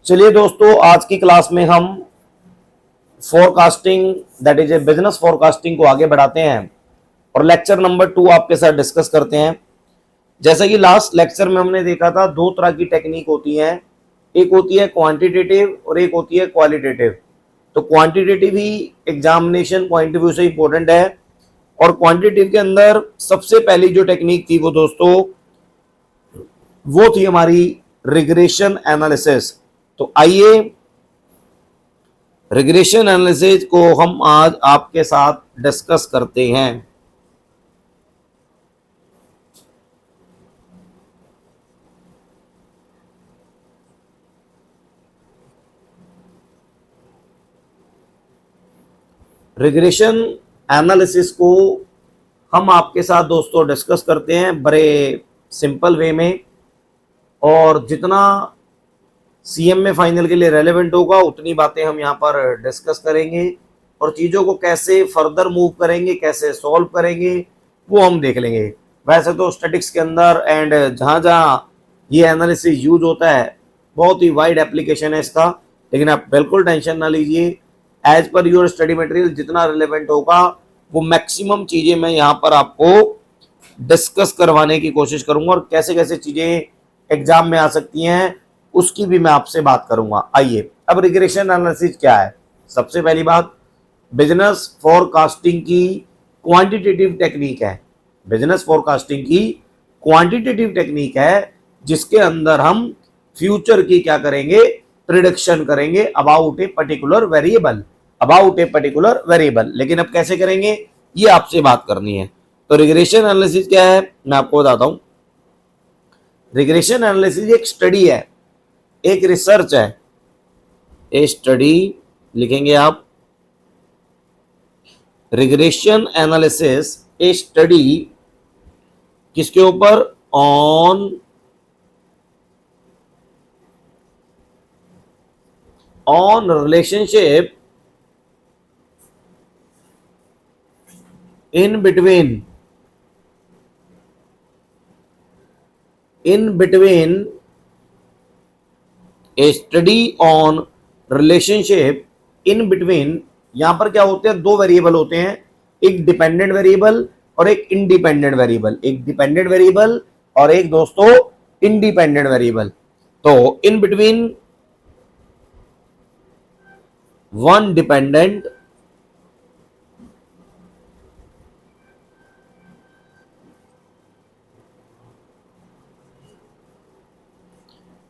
चलिए दोस्तों, आज की क्लास में हम forecasting that is a business forecasting को आगे बढ़ाते हैं और लेक्चर नंबर 2 आपके साथ डिस्कस करते हैं। जैसा कि लास्ट लेक्चर में हमने देखा था, दो तरह की टेक्निक होती हैं, एक होती है क्वांटिटेटिव और एक होती है क्वालिटेटिव। तो quantitative he examination point of view से इंपॉर्टेंट है और क्वांटिटेटिव के अंदर सबसे पहली जो टेक्निक थी वो दोस्तों वो थी हमारी रिग्रेशन एनालिसिस। तो आइए रिग्रेशन एनालिसिस को हम आज आपके साथ डिस्कस करते हैं। रिग्रेशन एनालिसिस को हम आपके साथ दोस्तों डिस्कस करते हैं बड़े सिंपल वे में, और जितना सीएम में फाइनल के लिए रेलेवेंट होगा उतनी बातें हम यहाँ पर डिस्कस करेंगे और चीज़ों को कैसे फर्दर मूव करेंगे, कैसे सॉल्व करेंगे, वो हम देख लेंगे। वैसे तो स्टैटिक्स के अंदर एंड जहाँ जहाँ ये एनालिसिस यूज होता है बहुत ही वाइड एप्लीकेशन है इसका, लेकिन आप बिल्कुल टेंशन ना लीजिए। As per your study material जितना रिलेवेंट होगा वो मैक्सिमम चीज़ें मैं यहाँ पर आपको डिस्कस करवाने की कोशिश करूंगा और कैसे कैसे चीज़ें एग्जाम में आ सकती हैं उसकी भी मैं आपसे बात करूंगा। आइए, अब रिग्रेशन एनालिसिस क्या है। सबसे पहली बात, बिजनेस फोरकास्टिंग की क्वांटिटेटिव टेक्निक है। बिजनेस फोरकास्टिंग की क्वांटिटेटिव टेक्निक है जिसके अंदर हम फ्यूचर की क्या करेंगे, प्रिडिक्शन करेंगे about a particular variable, about a particular variable. लेकिन अब कैसे करेंगे ये आपसे बात करनी है। तो रिग्रेशन एनालिसिस क्या है मैं आपको बताता हूं। रिग्रेशन एनालिसिस एक स्टडी है, एक रिसर्च है। ए स्टडी लिखेंगे आप, रिग्रेशन एनालिसिस ए स्टडी किसके ऊपर, on relationship in between a study on relationship in between। यहां पर क्या होते हैं, दो वेरिएबल होते हैं, एक डिपेंडेंट वेरिएबल और एक इंडिपेंडेंट वेरिएबल, एक डिपेंडेंट वेरिएबल और एक दोस्तों इंडिपेंडेंट वेरिएबल। तो इन between one dependent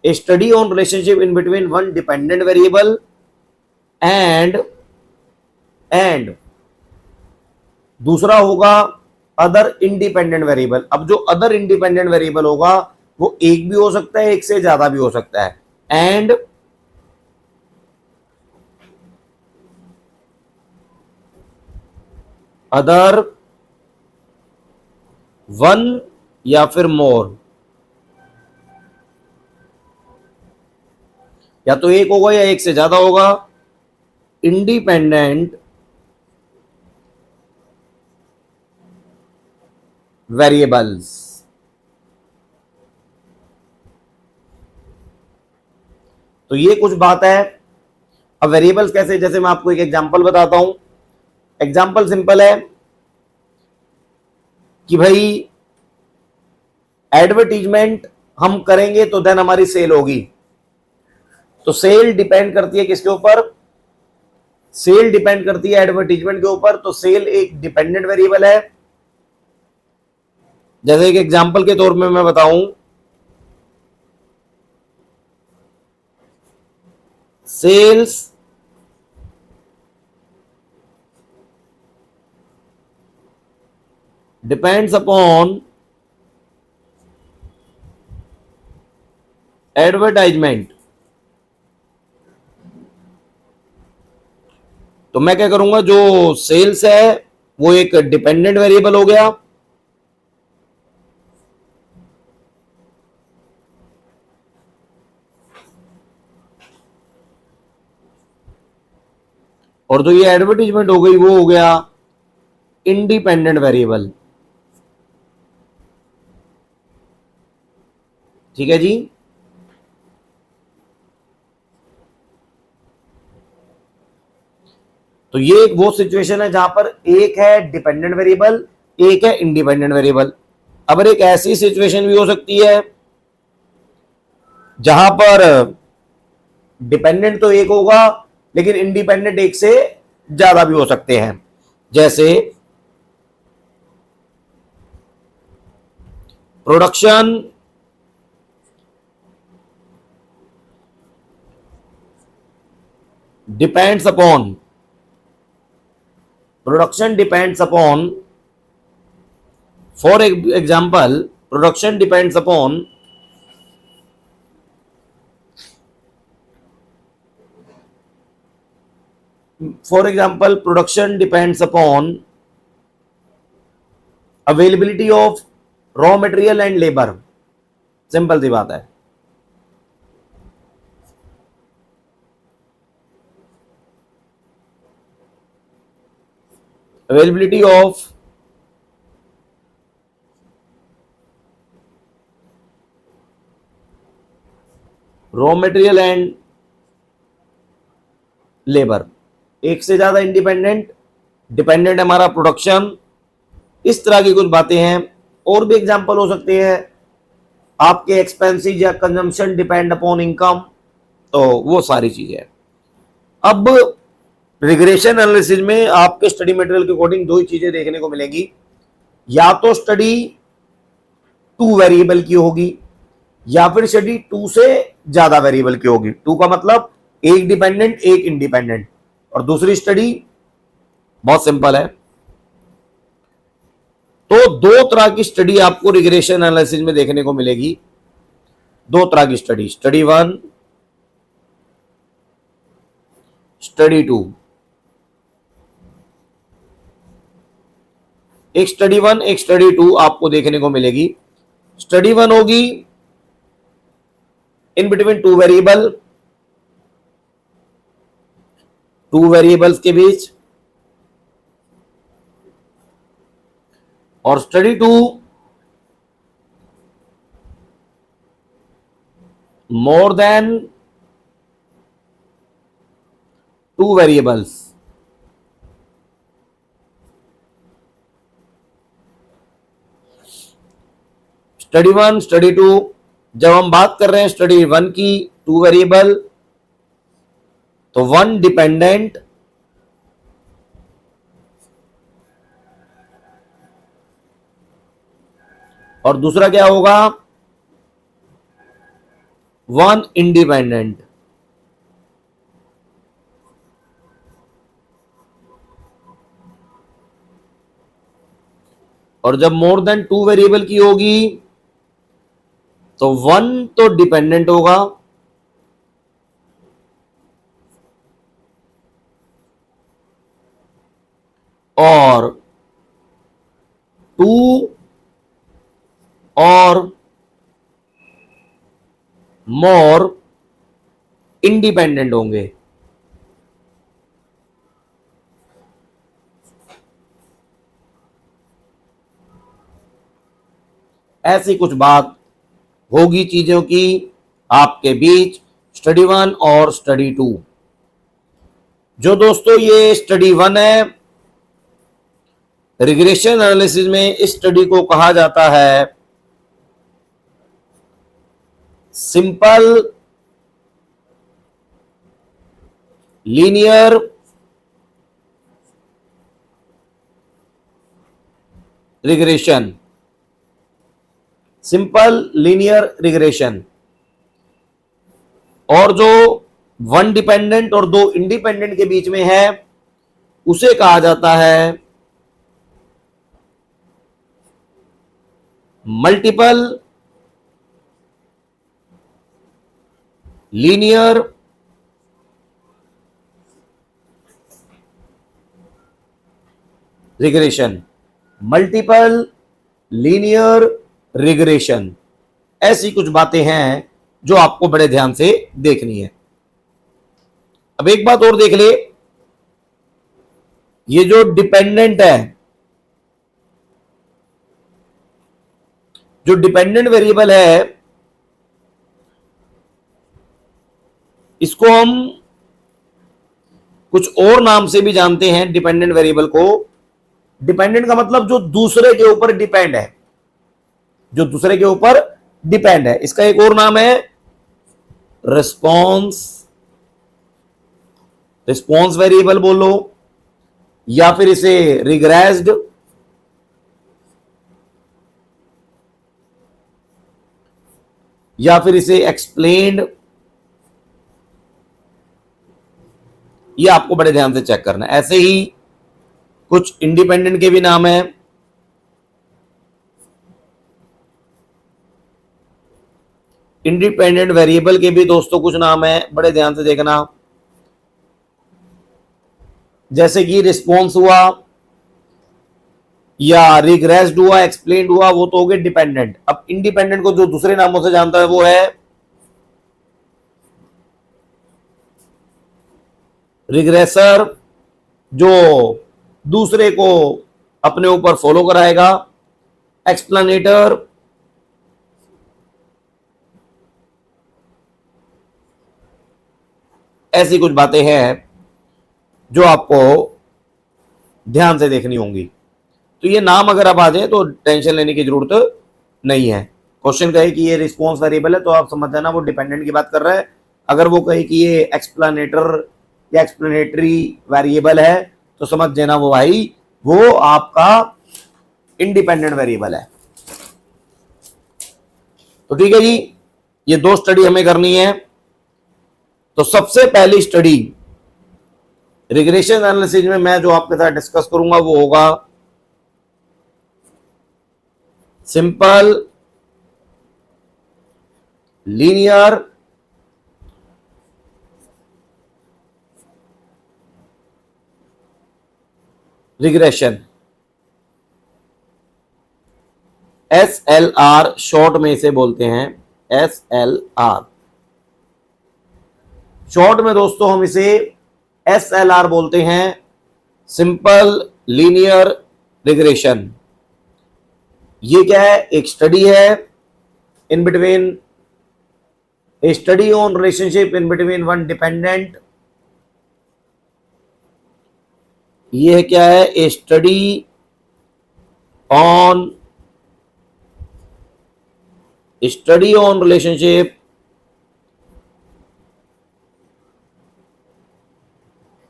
a study on relationship in between one dependent variable and दूसरा होगा अदर इंडिपेंडेंट वेरिएबल। अब जो अदर इंडिपेंडेंट वेरिएबल होगा वो एक भी हो सकता है, एक से ज्यादा भी हो सकता है। एंड अदर वन या फिर मोर, या तो एक होगा या एक से ज्यादा होगा इंडिपेंडेंट वेरिएबल्स। तो ये कुछ बात है। अब वेरिएबल्स कैसे, जैसे मैं आपको एक एग्जांपल बताता हूं। एग्जांपल सिंपल है कि भाई एडवर्टीजमेंट हम करेंगे तो देन हमारी सेल होगी। तो सेल डिपेंड करती है किसके ऊपर, सेल डिपेंड करती है एडवर्टीजमेंट के ऊपर। तो सेल एक डिपेंडेंट वेरिएबल है। जैसे एक एग्जांपल के तौर में मैं बताऊं, सेल्स डिपेंड्स अपॉन एडवर्टाइजमेंट। तो मैं क्या करूंगा, जो सेल्स है वो एक डिपेंडेंट वेरिएबल हो गया, और जो ये एडवर्टीजमेंट हो गई वो हो गया इंडिपेंडेंट वेरिएबल। ठीक है जी। तो ये एक वो सिचुएशन है जहां पर एक है डिपेंडेंट वेरिएबल, एक है इंडिपेंडेंट वेरिएबल। अब एक ऐसी सिचुएशन भी हो सकती है जहां पर डिपेंडेंट तो एक होगा लेकिन इंडिपेंडेंट एक से ज्यादा भी हो सकते हैं। जैसे production depends upon production depends upon for example production depends upon production depends upon availability of raw material and labour. Simple सी बात है। Availability of raw material and labour. एक से ज्यादा इंडिपेंडेंट, डिपेंडेंट हमारा प्रोडक्शन, इस तरह की कुछ बातें हैं। और भी एग्जांपल हो सकते हैं, आपके एक्सपेंसेस या कंजम्पशन डिपेंड अपॉन इनकम, तो वो सारी चीजें। अब रिग्रेशन एनालिसिस में आपके स्टडी मटेरियल के अकॉर्डिंग दो ही चीजें देखने को मिलेंगी, या तो स्टडी टू वेरिएबल की होगी या फिर स्टडी टू से ज्यादा वेरिएबल की होगी। टू का मतलब एक डिपेंडेंट एक इंडिपेंडेंट। और दूसरी स्टडी बहुत सिंपल है। तो दो तरह की स्टडी आपको रिग्रेशन एनालिसिस में देखने को मिलेगी। दो तरह की study, study one, study two. एक स्टडी वन एक स्टडी टू आपको देखने को मिलेगी। स्टडी वन होगी in between two variable, two variables के बीच। और study two more than two variables. Study one study two, जब हम बात कर रहे हैं स्टडी वन की, टू वेरिएबल, तो वन डिपेंडेंट और दूसरा क्या होगा, वन इंडिपेंडेंट। और जब मोर देन टू वेरिएबल की होगी तो वन तो डिपेंडेंट होगा और टू और मोर इंडिपेंडेंट होंगे। ऐसी कुछ बात होगी चीजों की आपके बीच स्टडी वन और स्टडी टू। जो दोस्तों ये स्टडी वन है, रिग्रेशन एनालिसिस में इस स्टडी को कहा जाता है simple linear regression. Simple linear regression. और जो वन डिपेंडेंट और दो इंडिपेंडेंट के बीच में है उसे कहा जाता है multiple linear regression. Multiple linear regression. ऐसी कुछ बातें हैं जो आपको बड़े ध्यान से देखनी है। अब एक बात और देख ले, ये जो डिपेंडेंट है, जो डिपेंडेंट वेरिएबल है, इसको हम कुछ और नाम से भी जानते हैं डिपेंडेंट वेरिएबल को। डिपेंडेंट का मतलब जो दूसरे के ऊपर डिपेंड है, जो दूसरे के ऊपर डिपेंड है। इसका एक और नाम है रिस्पॉन्स, रिस्पॉन्स वेरिएबल बोलो, या फिर इसे रिग्रेस्ड, या फिर इसे एक्सप्लेन्ड। ये आपको बड़े ध्यान से चेक करना है। ऐसे ही कुछ इंडिपेंडेंट के भी नाम है। इंडिपेंडेंट वेरिएबल के भी दोस्तों कुछ नाम है, बड़े ध्यान से देखना। जैसे कि रिस्पॉन्स हुआ या रिग्रेस्ड हुआ, एक्सप्लेन्ड हुआ, वो तो हो गए डिपेंडेंट। अब इंडिपेंडेंट को जो दूसरे नामों से जानता है वो है रिग्रेसर, जो दूसरे को अपने ऊपर फॉलो कराएगा। एक्सप्लेनेटर, ऐसी कुछ बातें हैं जो आपको ध्यान से देखनी होंगी। तो ये नाम अगर आप आ जाए तो टेंशन लेने की जरूरत नहीं है। क्वेश्चन कहे कि ये रिस्पॉन्स वेरिएबल है तो आप समझ जाना वो डिपेंडेंट की बात कर रहा है। अगर वो कहे कि ये एक्सप्लेनेटर या एक्सप्लेनेटरी वेरिएबल है तो समझ देना वो भाई वो आपका इंडिपेंडेंट वेरिएबल है। तो ठीक है जी, ये दो स्टडी हमें करनी है। तो सबसे पहली स्टडी रिग्रेशन एनालिसिस में मैं जो आपके साथ डिस्कस करूंगा वो होगा simple linear regression, SLR short में इसे बोलते हैं। SLR शॉर्ट में दोस्तों हम इसे SLR बोलते हैं, सिंपल लीनियर रिग्रेशन। ये क्या है? एक स्टडी है in between, a study on relationship in between one dependent. ये क्या है? A study on relationship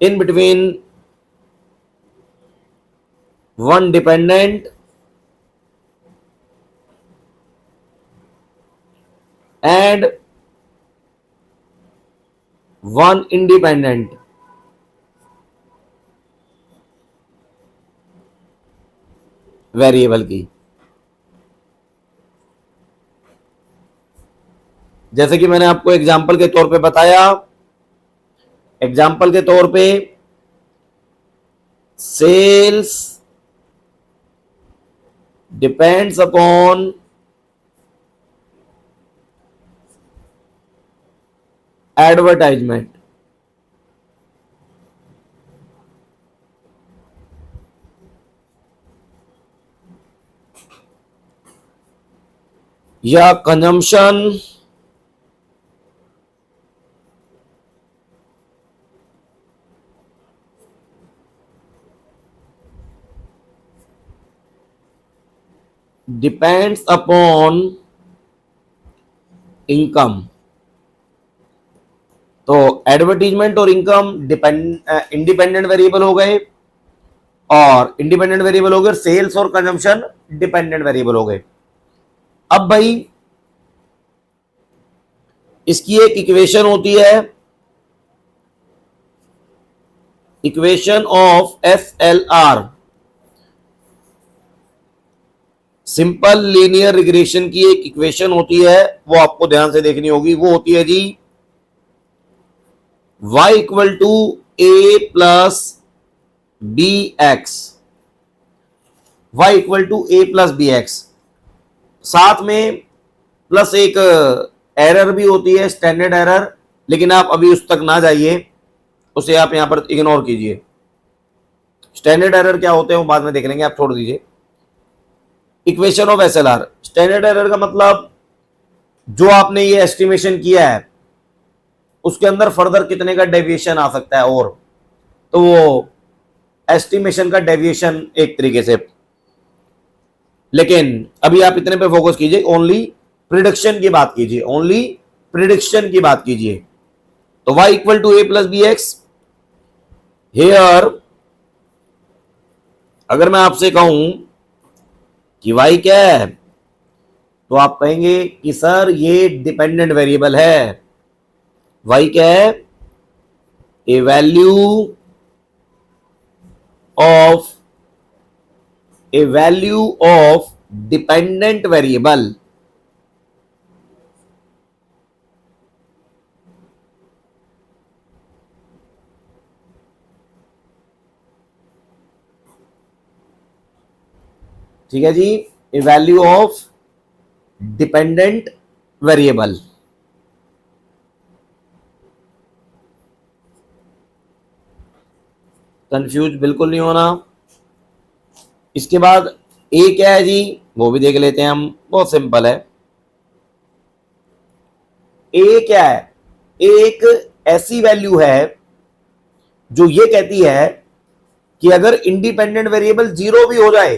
in between one dependent and one independent variable की। जैसे कि मैंने आपको एग्जाम्पल के तौर पे बताया, एग्जाम्पल के तौर पे सेल्स डिपेंड्स अपॉन एडवर्टाइजमेंट। या कंजम्पशन डिपेंड्स अपॉन इनकम। तो एडवर्टीजमेंट और इनकम इंडिपेंडेंट वेरिएबल हो गए, और इंडिपेंडेंट वेरिएबल हो गए। सेल्स और कंजम्पशन डिपेंडेंट वेरिएबल हो गए। अब भाई इसकी एक इक्वेशन होती है, equation of SLR, simple linear regression की एक इक्वेशन होती है, वो आपको ध्यान से देखनी होगी। वो होती है जी y equal to a plus b x, y equal to a plus b x. साथ में प्लस एक एरर भी होती है, स्टैंडर्ड एरर, लेकिन आप अभी उस तक ना जाइए, उसे आप यहां पर इग्नोर कीजिए। स्टैंडर्ड एरर क्या होते हैं वो बाद में देख लेंगे, आप छोड़ दीजिए। Equation of SLR, standard error का मतलब जो आपने ये एस्टिमेशन किया है उसके अंदर फर्दर कितने का डेविएशन आ सकता है। और तो वो एस्टिमेशन का डेविएशन एक तरीके से। लेकिन अभी आप इतने पे फोकस कीजिए, ओनली प्रिडिक्शन की बात कीजिए, ओनली प्रिडिक्शन की बात कीजिए। तो y equal to a plus b x. Here अगर मैं आपसे कहूं कि y क्या है, तो आप कहेंगे कि सर ये डिपेंडेंट वेरिएबल है। y क्या है? A value of dependent variable. ठीक है जी, a value of dependent variable. Confuse बिल्कुल नहीं होना। इसके बाद ए क्या है जी, वो भी देख लेते हैं हम, बहुत सिंपल है। ए क्या है? एक ऐसी वैल्यू है जो ये कहती है कि अगर इंडिपेंडेंट वेरिएबल जीरो भी हो जाए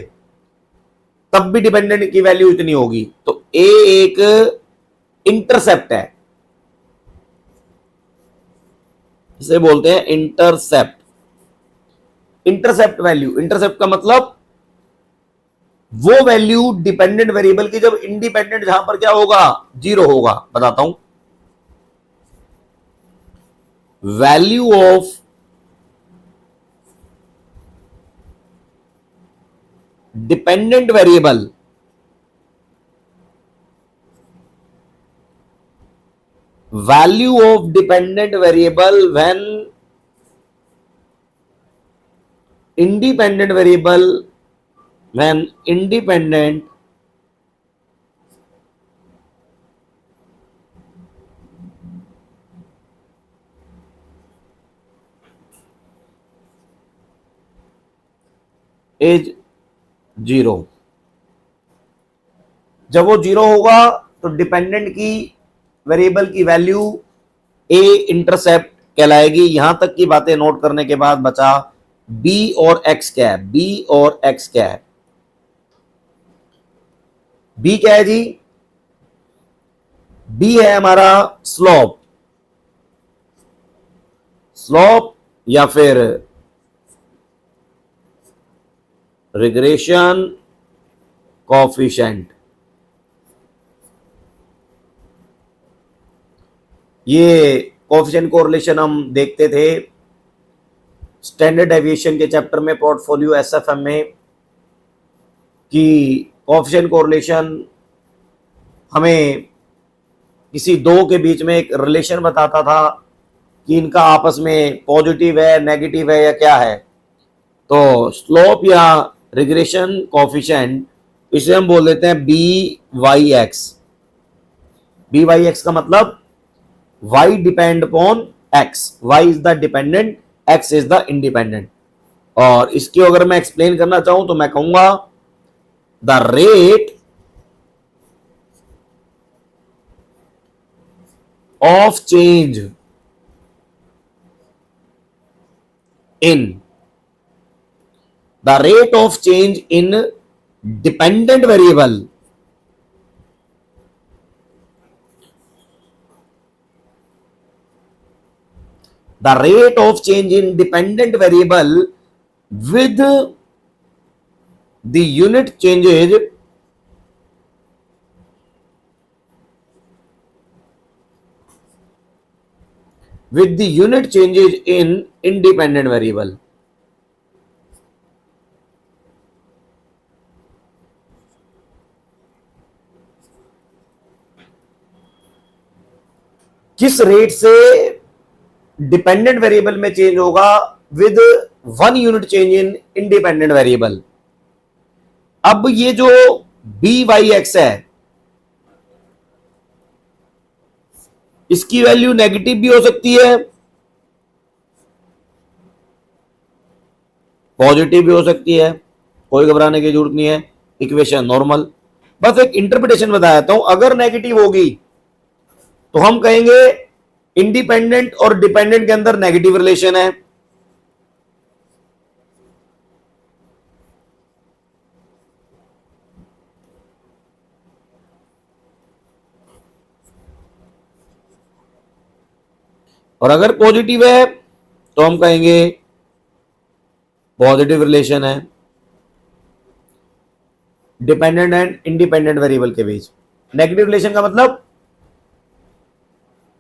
तब भी डिपेंडेंट की वैल्यू इतनी होगी। तो ए एक इंटरसेप्ट है, इसे बोलते हैं इंटरसेप्ट। इंटरसेप्ट वैल्यू, इंटरसेप्ट का मतलब वो वैल्यू डिपेंडेंट वेरिएबल की जब इंडिपेंडेंट जहां पर क्या होगा, जीरो होगा। बताता हूं, value of dependent variable value of dependent variable when independent variable when independent is zero. जब वो जीरो होगा तो डिपेंडेंट की वेरिएबल की वैल्यू ए इंटरसेप्ट कहलाएगी। यहां तक की बातें नोट करने के बाद बचा बी और एक्स क्या है। बी और एक्स क्या है? बी क्या है जी? बी है हमारा स्लोप, स्लोप या फिर रिग्रेशन कोएफिशिएंट। ये कोएफिशिएंट कोरिलेशन हम देखते थे स्टैंडर्ड डेविएशन के चैप्टर में, पोर्टफोलियो एसएफएम में, कि कोएफिशिएंट कोरिलेशन हमें किसी दो के बीच में एक रिलेशन बताता था कि इनका आपस में पॉजिटिव है, नेगेटिव है या क्या है। तो स्लोप या रिग्रेशन कोएफिशिएंट, इसे हम बोल देते हैं b y x. B y x का मतलब y depend upon x, y is the dependent, x is the independent. और इसकी अगर मैं एक्सप्लेन करना चाहूं तो मैं कहूंगा the rate of change in the rate of change in dependent variable the rate of change in dependent variable with the unit changes in independent variable। किस रेट से डिपेंडेंट वेरिएबल में चेंज होगा with 1 unit change in independent variable. अब ये जो B y x है, इसकी value negative भी हो सकती है, पॉजिटिव भी हो सकती है, कोई घबराने की जरूरत नहीं है। इक्वेशन नॉर्मल, बस एक इंटरप्रिटेशन बता देता हूं। अगर नेगेटिव होगी तो हम कहेंगे इंडिपेंडेंट और डिपेंडेंट के अंदर नेगेटिव रिलेशन है। और अगर पॉजिटिव है तो हम कहेंगे पॉजिटिव रिलेशन है डिपेंडेंट एंड इंडिपेंडेंट वेरिएबल के बीच। नेगेटिव रिलेशन का मतलब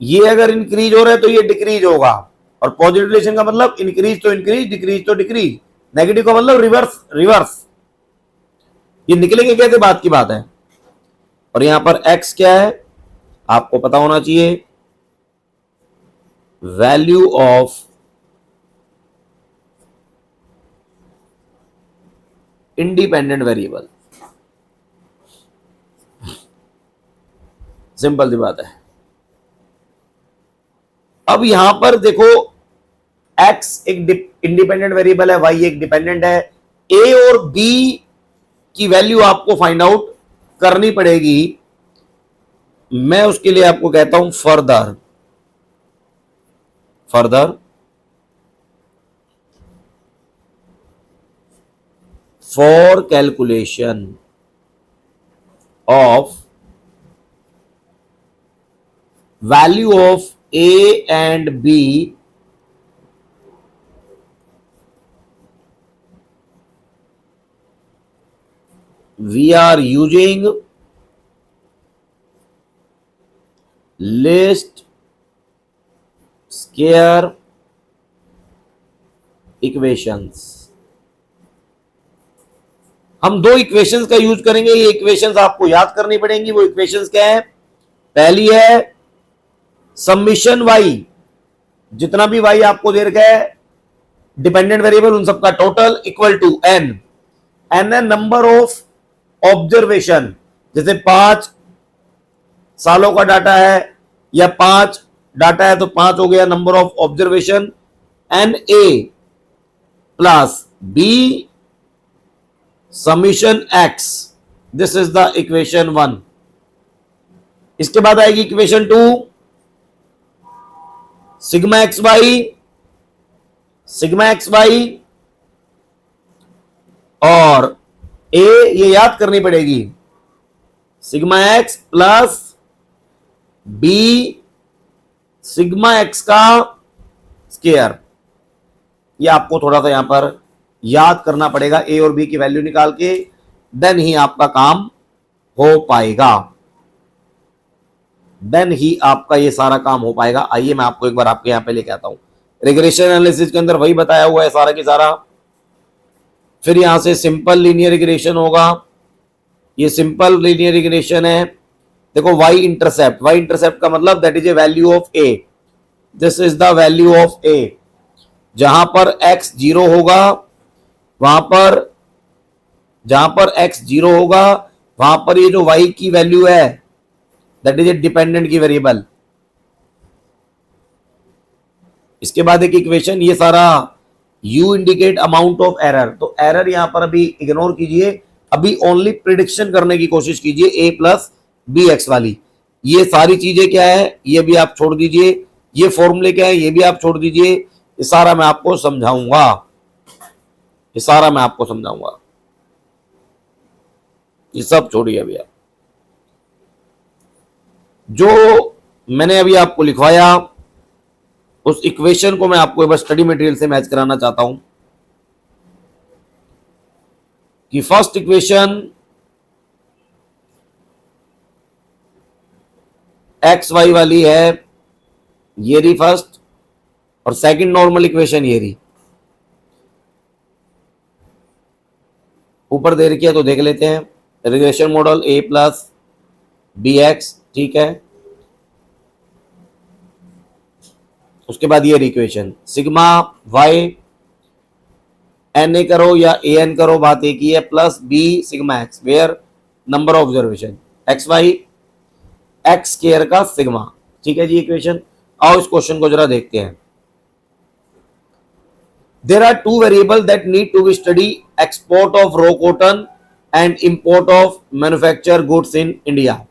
ये अगर इंक्रीज हो रहा है तो ये डिक्रीज होगा, और पॉजिटिव रिलेशन का मतलब इंक्रीज तो इंक्रीज, डिक्रीज तो डिक्रीज। नेगेटिव का मतलब रिवर्स रिवर्स। ये निकलेंगे कैसे, बात की बात है। और यहां पर x क्या है आपको पता होना चाहिए, value of independent variable. Simple सी बात है। अब यहां पर देखो x एक इंडिपेंडेंट वेरिएबल है, y एक डिपेंडेंट है। a और b की वैल्यू आपको फाइंड आउट करनी पड़ेगी। मैं उसके लिए आपको कहता हूं further for calculation of value of a and b we are using least square equations। हम दो इक्वेशंस का यूज करेंगे। ये इक्वेशंस आपको याद करनी पड़ेंगी। वो इक्वेशंस क्या है, पहली है समिशन y, जितना भी y आपको दे रखा है डिपेंडेंट वेरिएबल उन सबका टोटल इक्वल टू n है नंबर ऑफ ऑब्जर्वेशन। जैसे 5 सालों का डाटा है या 5 डाटा है तो 5 हो गया number of observation. N a plus b summation x, this is the equation 1। इसके बाद आएगी इक्वेशन 2, सिग्मा एक्स वाई और ए, ये याद करनी पड़ेगी, sigma x plus b sigma x का स्क्वायर। ये आपको थोड़ा सा यहां पर याद करना पड़ेगा, ए और बी की वैल्यू निकाल के, देन ही आपका काम हो पाएगा, देन ही आपका ये सारा काम हो पाएगा। आइए मैं आपको एक बार आपके यहां पे लेके आता हूं। रिग्रेशन एनालिसिस के अंदर वही बताया हुआ है सारा की सारा। फिर यहां से सिंपल लीनियर रिग्रेशन होगा। ये सिंपल लीनियर रिग्रेशन है। देखो y इंटरसेप्ट का मतलब that is a value of a, this is the value of a। जहां पर x 0 होगा वहां पर, जहां पर x 0 होगा वहां पर ये जो y की वैल्यू है दैट इज ए डिपेंडेंट की वेरिएबल। इसके बाद एक इक्वेशन, ये सारा u indicate amount of error, तो एरर यहां पर अभी इग्नोर कीजिए, अभी ओनली प्रिडिक्शन करने की कोशिश कीजिए a प्लस बी एक्स वाली। ये सारी चीजें क्या है ये भी आप छोड़ दीजिए, ये फॉर्मूले क्या है ये भी आप छोड़ दीजिए। ये सारा मैं आपको समझाऊंगा, ये सारा मैं आपको समझाऊंगा, ये सब छोड़िए अभी आप। जो मैंने अभी आपको लिखवाया उस इक्वेशन को मैं आपको बस स्टडी मटेरियल से मैच कराना चाहता हूं कि फर्स्ट इक्वेशन एक्स वाई वाली है, ये रही फर्स्ट, और सेकंड नॉर्मल इक्वेशन ये रही। ऊपर दे रखी है तो देख लेते हैं। Regression model a plus b x, ठीक है। उसके बाद ये equation sigma y n a करो या ए एन करो, बात एक ही है, plus b sigma x where number of observation x y x square का सिग्मा, ठीक है जी इक्वेशन। आओ इस क्वेश्चन को जरा देखते हैं। There are two variable that need to be study, export of raw cotton and import of manufacture goods in India.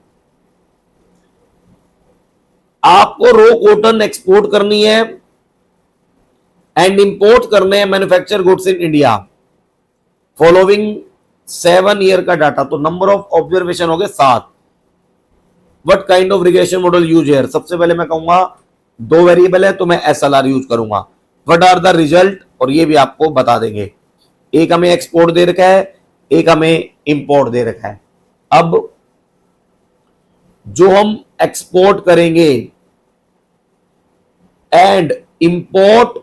आपको रॉ कॉटन एक्सपोर्ट करनी है एंड इंपोर्ट करने हैं manufacture goods in India. Following 7 year का data, तो number of observation हो गए 7। What kind of regression model use here? सबसे पहले मैं कहूंगा दो वेरिएबल है तो मैं SLR यूज करूंगा। व्हाट आर द रिजल्ट, और ये भी आपको बता देंगे। एक हमें एक्सपोर्ट दे रखा है, एक हमें इंपोर्ट दे रखा है। अब जो हम एक्सपोर्ट करेंगे and import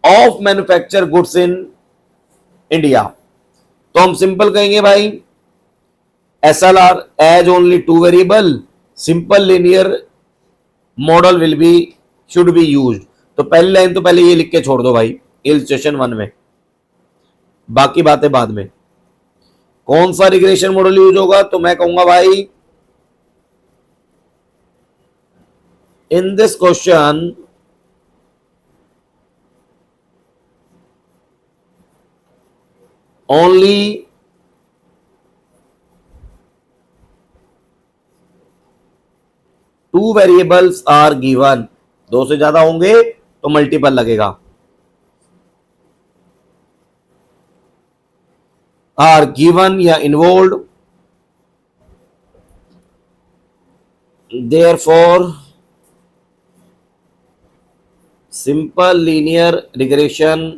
of manufacture goods in India, तो हम सिंपल कहेंगे भाई SLR as only two variable, simple linear model will be should be use. तो पहली लाइन तो पहले ये लिख के छोड़ दो भाई इलस्ट्रेशन 1 में, बाकी बातें बाद में। कौन सा रिग्रेशन मॉडल यूज होगा, तो मैं कहूंगा भाई in this question only two variables are given, दो से ज्यादा होंगे तो मल्टीपल लगेगा। आर गिवन या involve, therefore simple linear regression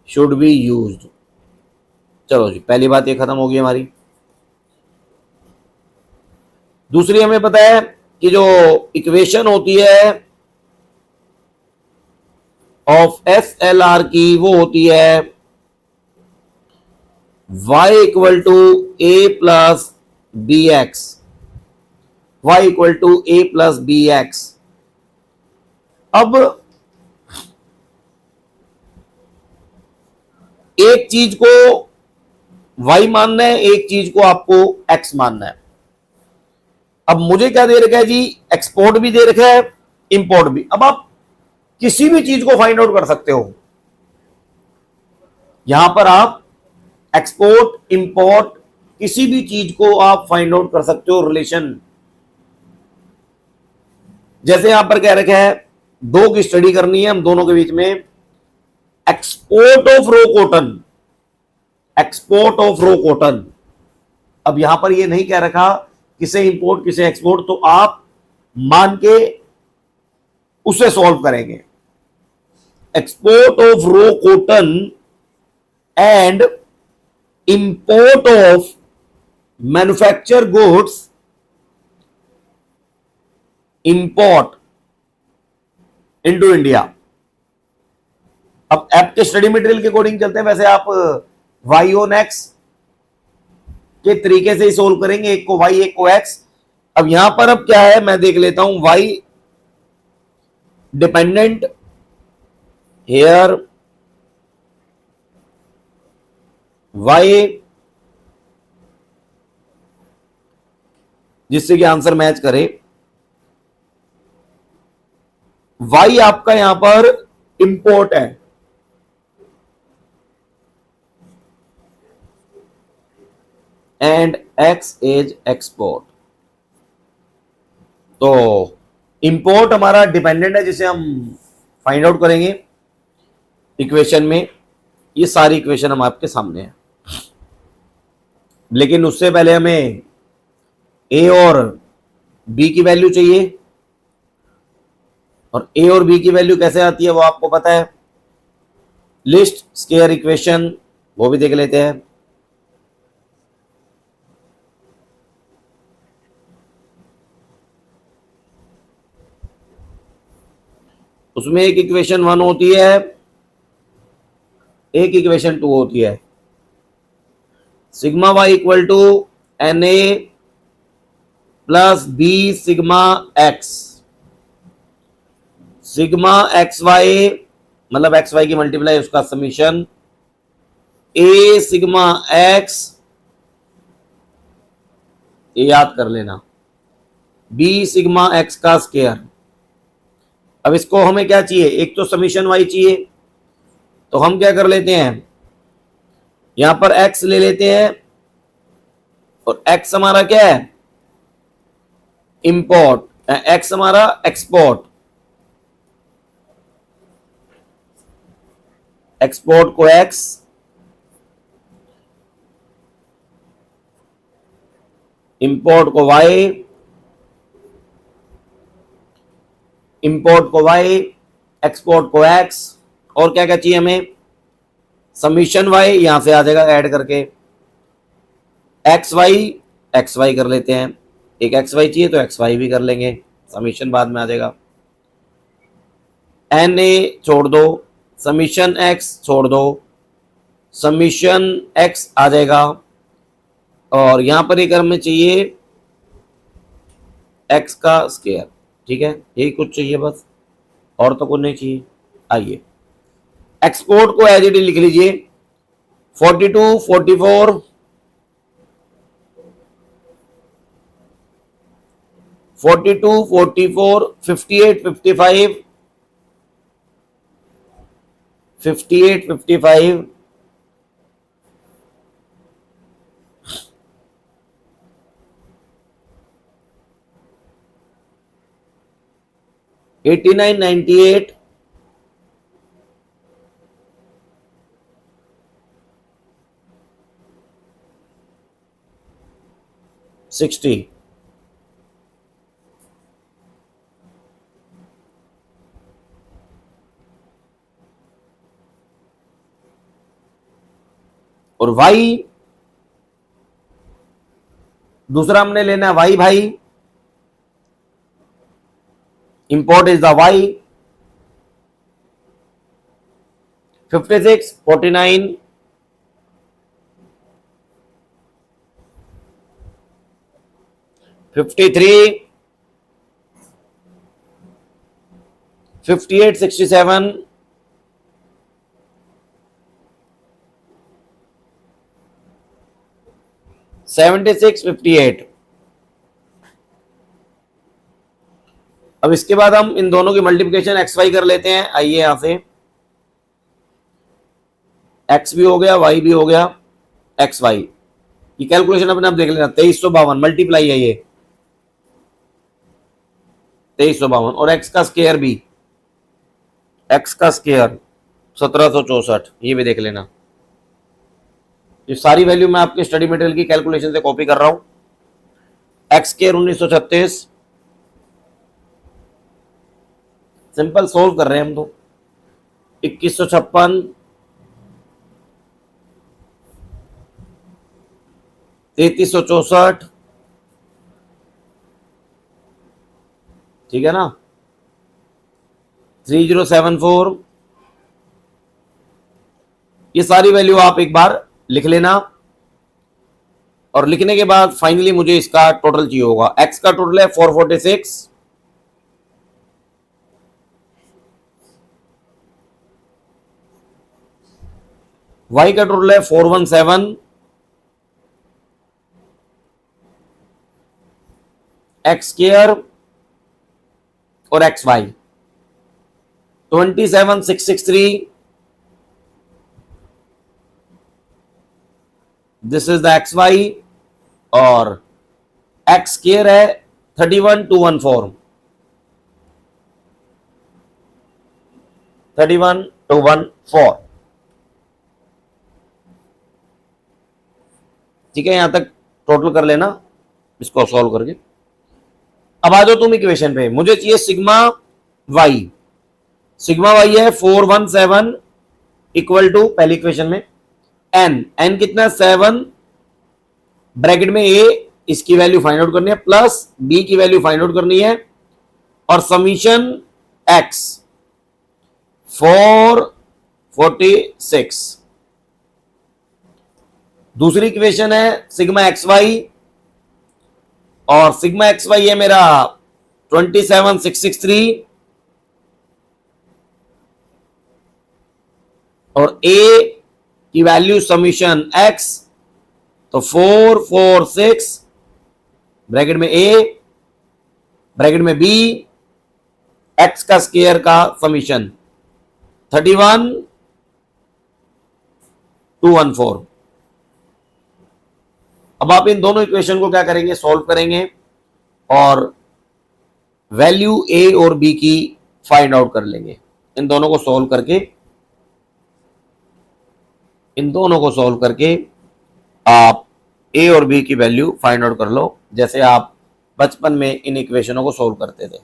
should be used. चलो जी, पहली बात ये खत्म होगी हमारी। दूसरी हमें पता है कि जो इक्वेशन होती है ऑफ SLR की वो होती है y equal to a plus b x, y equal to a plus b x. अब एक चीज को y मानना है, एक चीज को आपको x मानना है। अब मुझे क्या दे रखा है जी, एक्सपोर्ट भी दे रखा है, इंपोर्ट भी। अब आप किसी भी चीज को फाइंड आउट कर सकते हो। यहां पर आप एक्सपोर्ट इंपोर्ट किसी भी चीज को आप फाइंड आउट कर सकते हो रिलेशन। जैसे यहां पर कह रखा है दो की स्टडी करनी है हम दोनों के बीच में, export of raw cotton, export of raw cotton. अब यहां पर ये नहीं कह रखा किसे इंपोर्ट किसे एक्सपोर्ट, तो आप मान के उसे सॉल्व करेंगे। Export of raw cotton and import of manufacture goods, import into India. अब ऐप के स्टडी मटेरियल के अकॉर्डिंग चलते हैं, वैसे आप वाई ऑन एक्स के तरीके से ही सोल्व करेंगे, एक को वाई एक को एक्स। अब यहां पर अब क्या है मैं देख लेता हूं, वाई डिपेंडेंट हेयर, वाई जिससे कि आंसर मैच करे, वाई आपका यहां पर इंपोर्ट है एंड एक्स इज एक्सपोर्ट। तो इंपोर्ट हमारा डिपेंडेंट है जिसे हम फाइंड आउट करेंगे इक्वेशन में। ये सारी इक्वेशन हम आपके सामने है, लेकिन उससे पहले हमें ए और बी की वैल्यू चाहिए, और ए और बी की वैल्यू कैसे आती है वो आपको पता है। लिस्ट स्क्वायर इक्वेशन वो भी देख लेते हैं। उसमें एक इक्वेशन 1 होती है, एक इक्वेशन 2 होती है। Sigma y equal to n a plus b sigma x. Sigma x y मतलब एक्स वाई की मल्टीप्लाई उसका समीशन, ए सिग्मा एक्स ये याद कर लेना, बी सिग्मा एक्स का स्क्वायर। अब इसको हमें क्या चाहिए, एक तो समीशन वाई चाहिए, तो हम क्या कर लेते हैं यहां पर एक्स ले लेते हैं, और एक्स हमारा क्या है इंपोर्ट, एक्स हमारा एक्सपोर्ट, एक्सपोर्ट को एक्स इंपोर्ट को y, एक्सपोर्ट को x, और क्या क्या चाहिए हमें, समीशन y, यहां से आ जाएगा ऐड करके xy कर लेते हैं, एक xy चाहिए तो xy भी कर लेंगे, समीशन बाद में आ जाएगा, na छोड़ दो, समीशन x छोड़ दो, समीशन x आ जाएगा, और यहां पर एक हमें चाहिए x का स्क्वायर। ठीक है, यही कुछ चाहिए बस, और तो कुछ नहीं चाहिए। आइए एक्सपोर्ट को एज इट इज लिख लीजिए, 42, 44, 42, 44, 58, 55, 58, 55, 89, 98, 60, और y दूसरा हमने लेना है y भाई, इंपोर्ट इज द y, 56, 49, 53, 58, 67, 76, 58। अब इसके बाद हम इन दोनों की मल्टीप्लिकेशन एक्स वाई कर लेते हैं। आइए यहां से एक्स भी हो गया, वाई भी हो गया, एक्स वाई की कैलकुलेशन अपने आप देख लेना। 2352 मल्टीप्लाई है ये 2352, और एक्स का स्क्वायर भी, एक्स का स्क्वायर 1764, ये भी देख लेना। ये सारी वैल्यू मैं आपके स्टडी मटेरियल की कैलकुलेशन से कॉपी कर रहा हूं। एक्स स्क्वायर 1936, सिंपल सोल्व कर रहे हैं हम तो। 2156, 3364, ठीक है ना, 3074, ये सारी वैल्यू आप एक बार लिख लेना, और लिखने के बाद फाइनली मुझे इसका टोटल चाहिए होगा। एक्स का टोटल है 446, वाई का टोटल है 417, एक्स स्क्वायर और x y 27663, this is the x y, और एक्स स्क्वायर है 31214, 31214। ठीक है, यहां तक टोटल कर लेना इसको सॉल्व करके। अब आ जाओ तुम इक्वेशन पे, मुझे चाहिए सिग्मा वाई। सिग्मा वाई है 417 इक्वल टू, पहली इक्वेशन में एन कितना 7, ब्रैकेट में ए, इसकी वैल्यू फाइंड आउट करनी है, प्लस बी की वैल्यू फाइंड आउट करनी है, और समीशन एक्स 446। दूसरी इक्वेशन है सिग्मा एक्स वाई, और सिग्मा एक्स वाई है मेरा 27663, और ए की वैल्यू समीशन एक्स, तो 446 ब्रैकेट में ए, ब्रैकेट में बी, एक्स का स्क्वायर का समीशन 31214। अब आप इन दोनों इक्वेशन को क्या करेंगे, सॉल्व करेंगे, और वैल्यू ए और बी की फाइंड आउट कर लेंगे। इन दोनों को सॉल्व करके आप ए और बी की वैल्यू फाइंड आउट कर लो, जैसे आप बचपन में इन इक्वेशनों को सोल्व करते थे।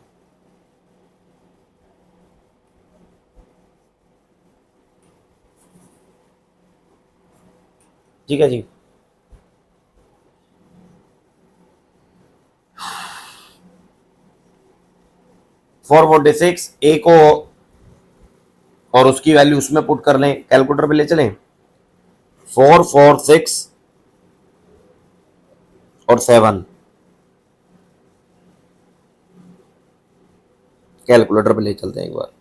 ठीक है जी। फोर 46 ए को और उसकी वैल्यू उसमें पुट कर लें, कैलकुलेटर पे ले चलें। 4 4 6 और 7 कैलकुलेटर पे ले चलते हैं एक बार।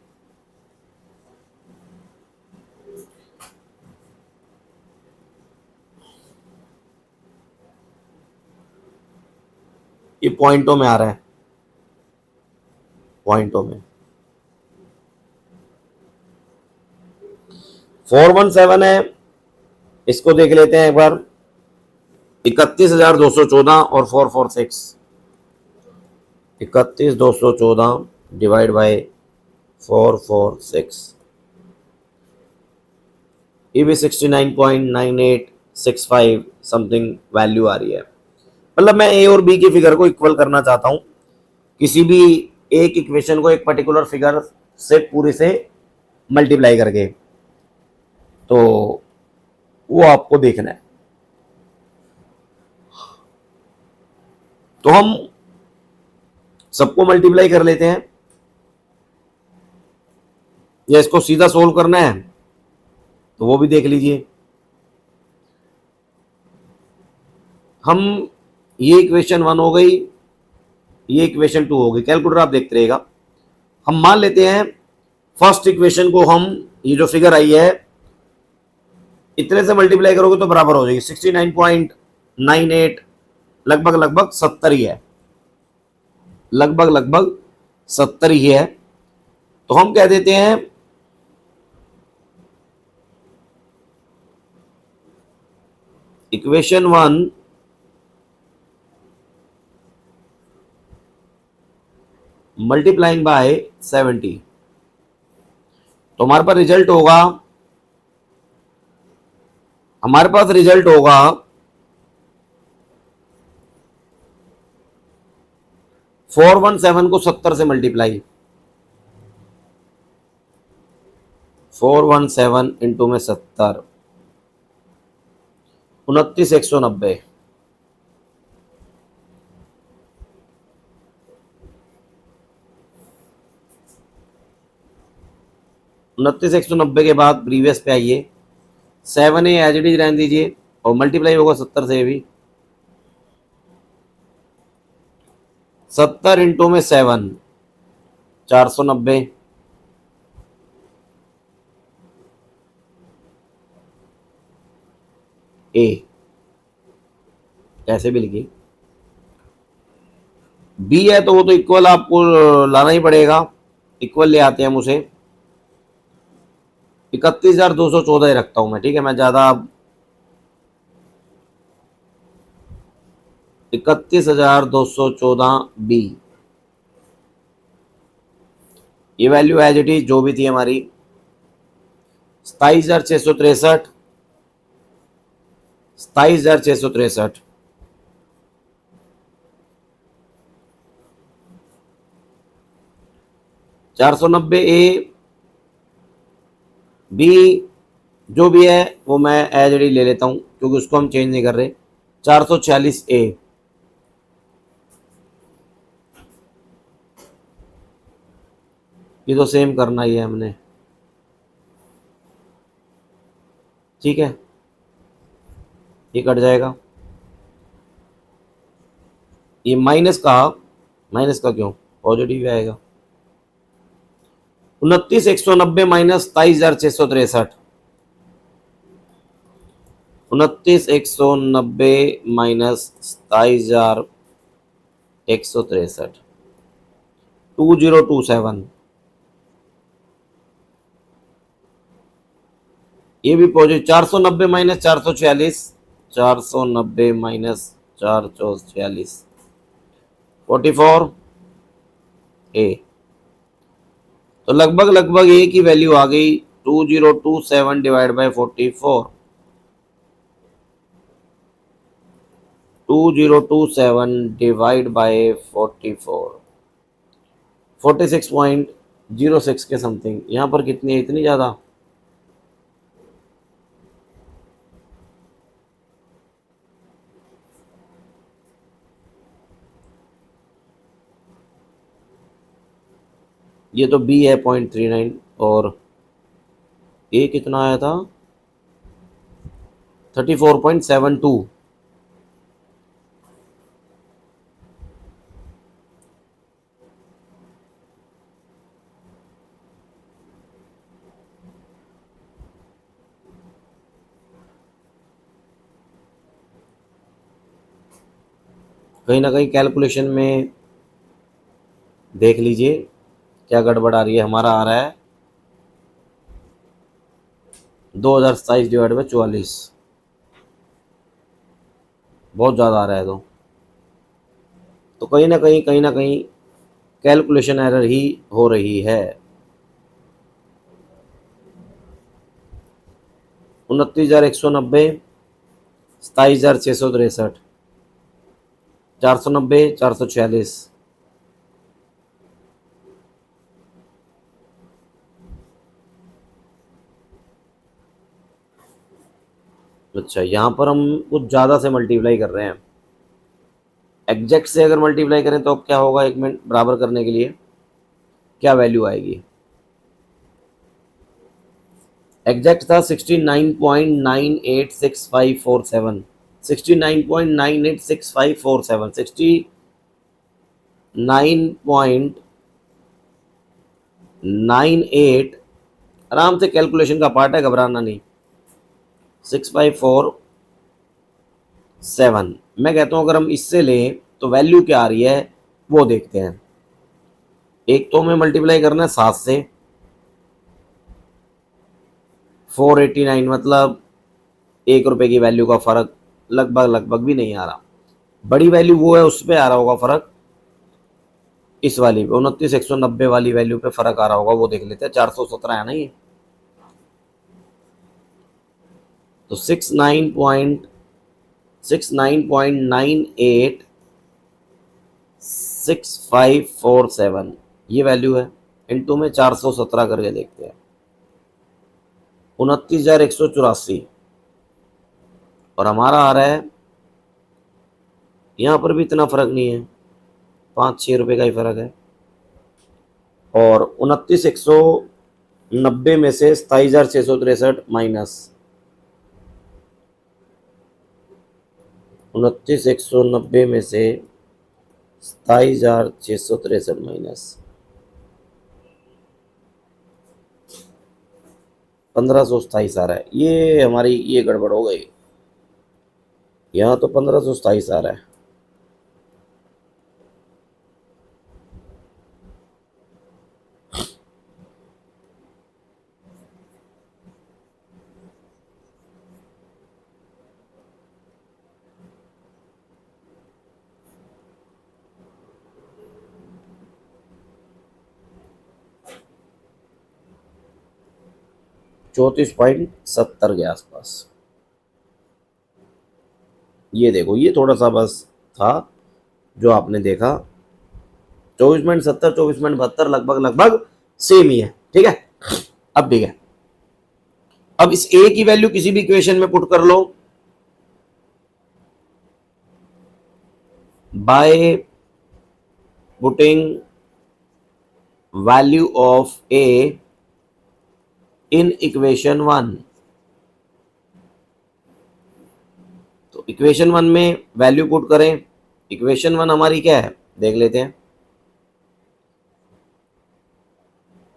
ये पॉइंटों में आ रहा है, पॉइंटों में 417 है, इसको देख लेते हैं एक बार। 31,214 और 446, 31,214 डिवाइड बाय 446, ये भी 69.9865 समथिंग वैल्यू आ रही है। मतलब मैं ए और बी की फिगर को इक्वल करना चाहता हूं, किसी भी एक इक्वेशन को एक पर्टिकुलर फिगर से पूरे से मल्टीप्लाई करके, तो वो आपको देखना है। तो हम सबको मल्टीप्लाई कर लेते हैं, या इसको सीधा सोल्व करना है तो वो भी देख लीजिए। हम ये इक्वेशन 1 हो गई, ये इक्वेशन 2 हो गई, कैलकुलेटर आप देखते रहेगा। हम मान लेते हैं फर्स्ट इक्वेशन को हम, ये जो फिगर आई है इतने से मल्टीप्लाई करोगे तो बराबर हो जाएगी 69.98, लगभग लगभग 70 ही है, लगभग लगभग 70 ही है। तो हम कह देते हैं इक्वेशन 1 मल्टीप्लाइंग बाय 70, तो हमारे पास रिजल्ट होगा, हमारे पास रिजल्ट होगा 417 को 70 से मल्टीप्लाई, 417 इंटू में 70, 29,190, 29,190 के बाद प्रीवियस पे आइए, 7 ए एज इट इज रहने दीजिए और मल्टीप्लाई होगा 70 से भी, 70 इंटू में 7, 490, ए ऐसे भी लिखिए। बी है तो वो तो इक्वल आपको लाना ही पड़ेगा, इक्वल ले आते हैं हम उसे। 31,214 ही रखता हूं मैं, ठीक है, मैं ज्यादा 31,214 बी, ये वैल्यू एज इट इज जो भी थी हमारी। 27,663, 27,663, 490 ए बी जो भी है वो मैं एज इट इज ले लेता हूं क्योंकि उसको हम चेंज नहीं कर रहे। 446 ए, ये तो सेम करना ही है हमने, ठीक है, ये कट जाएगा। ये माइनस का क्यों, पॉजिटिव आएगा। 29,190 माइनस 27,663, 29,190 माइनस 27,163, 2027, ये भी पॉजिटिव। 490 माइनस 446, 490 माइनस 446, 44 ए, तो लगभग लगभग ए की वैल्यू आ गई 2027 डिवाइड बाय 44, 2027 डिवाइड बाय 46.06 के समथिंग। यहाँ पर कितनी है, इतनी ज़्यादा। ये तो बी है 0.39 और ए कितना आया था 34.72। कहीं ना कहीं कैलकुलेशन में देख लीजिए क्या गड़बड़ आ रही है। हमारा आ रहा है 2027 डिवाइड बाई 44, बहुत ज़्यादा आ रहा है। तो कहीं ना कहीं कैलकुलेशन एरर ही हो रही है। 29,190, 27,663, 490, 446। अच्छा, यहाँ पर हम कुछ ज़्यादा से मल्टीप्लाई कर रहे हैं। एग्जैक्ट से अगर मल्टीप्लाई करें तो क्या होगा, एक मिनट, बराबर करने के लिए क्या वैल्यू आएगी। एग्जैक्ट था 69.986547, 69.986547, 69.98, आराम से कैलकुलेशन का पार्ट है, घबराना नहीं। 6547, मैं कहता हूँ अगर हम इससे लें तो वैल्यू क्या आ रही है वो देखते हैं। एक तो हमें मल्टीप्लाई करना है 7 से, 489, मतलब 1 रुपए की वैल्यू का फर्क लगभग लगभग भी नहीं आ रहा। बड़ी वैल्यू वो है, उस पर आ रहा होगा फर्क, इस वाली पे 29,190 वाली वैल्यू पे फर्क आ रहा होगा, वो देख लेते हैं। 417 है ना ये, तो 69.986547 ये वैल्यू है। इनटू में 417 करके देखते हैं, 29,184। और हमारा आ रहा है, यहाँ पर भी इतना फर्क नहीं है, 5-6 रुपए का ही फर्क है। और 29,190 में से 27,663 माइनस 29,190 में से 27,663 माइनस 1527 आ रहा है। ये हमारी ये गड़बड़ हो गई, यहाँ तो 1527 आ रहा है। ₹34.70 के आसपास। ये देखो, ये थोड़ा सा बस था जो आपने देखा, 24.70, 24.72, लगभग लगभग सेम ही है। ठीक है, अब ठीक है, अब इस ए की वैल्यू किसी भी इक्वेशन में पुट कर लो by putting value of a in equation 1। तो इक्वेशन 1 में वैल्यू पुट करें। इक्वेशन 1 हमारी क्या है देख लेते हैं।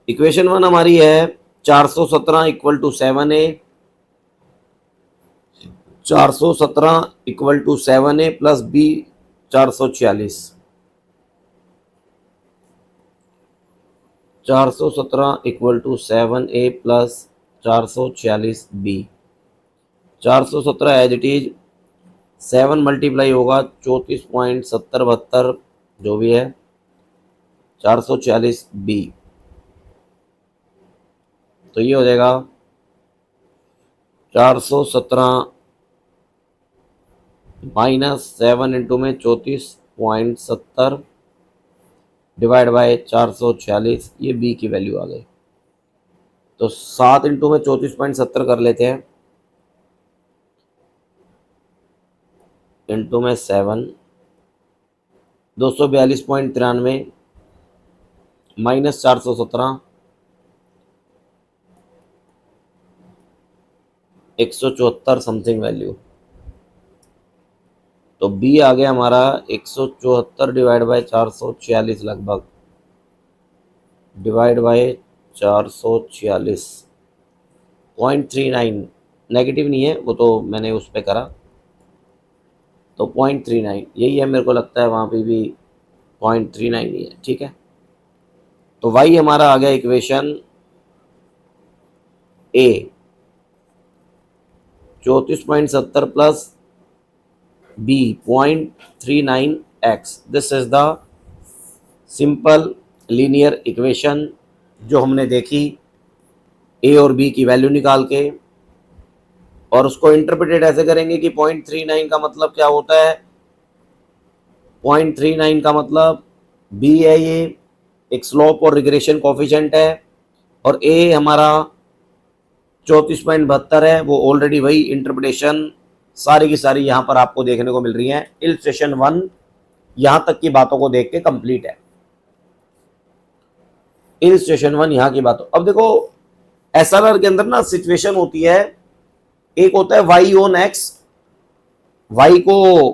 इक्वेशन 1 हमारी है 417 equal to 7a, 417 equal to 7a plus b 446, 417 equal to 7a plus 446 b. 417 as it is, 7 multiply होगा 34.7072 जो भी है, 446 बी। तो ये हो जाएगा 417 -7 इंटू में 34.70 डिवाइड बाय 446, ये बी की वैल्यू आ गई। तो 7 इंटू में 34.70 कर लेते हैं, इंटू में 7, 242.93 -417, 174 समथिंग वैल्यू। तो बी आ गया हमारा 174 डिवाइड बाय 446 लगभग, डिवाइड बाय 446, 0.39, नेगेटिव नहीं है वो, तो मैंने उस पर करा, तो 0.39 यही है, मेरे को लगता है वहाँ पे भी 0.39 ही है। ठीक है, तो वाई हमारा आ गया equation a, 34.70 plus b 0.39x। This is the simple linear equation जो हमने देखी ए और बी की वैल्यू निकाल के, और उसको इंटरप्रेटेड ऐसे करेंगे कि 0.39 का मतलब क्या होता है। 0.39 का मतलब बी है ये, एक स्लोप और रिग्रेशन कोफिशिएंट है, और ए हमारा 34.72 है, वो ऑलरेडी वही इंटरप्रिटेशन सारी की सारी यहाँ पर आपको देखने को मिल रही है। इलस्ट्रेशन 1 यहाँ तक की बातों को देख के कंप्लीट है। इलस्ट्रेशन 1 यहाँ की बातों, अब देखो एसएलआर के अंदर ना सिचुएशन होती है, एक होता है वाई ऑन एक्स, वाई को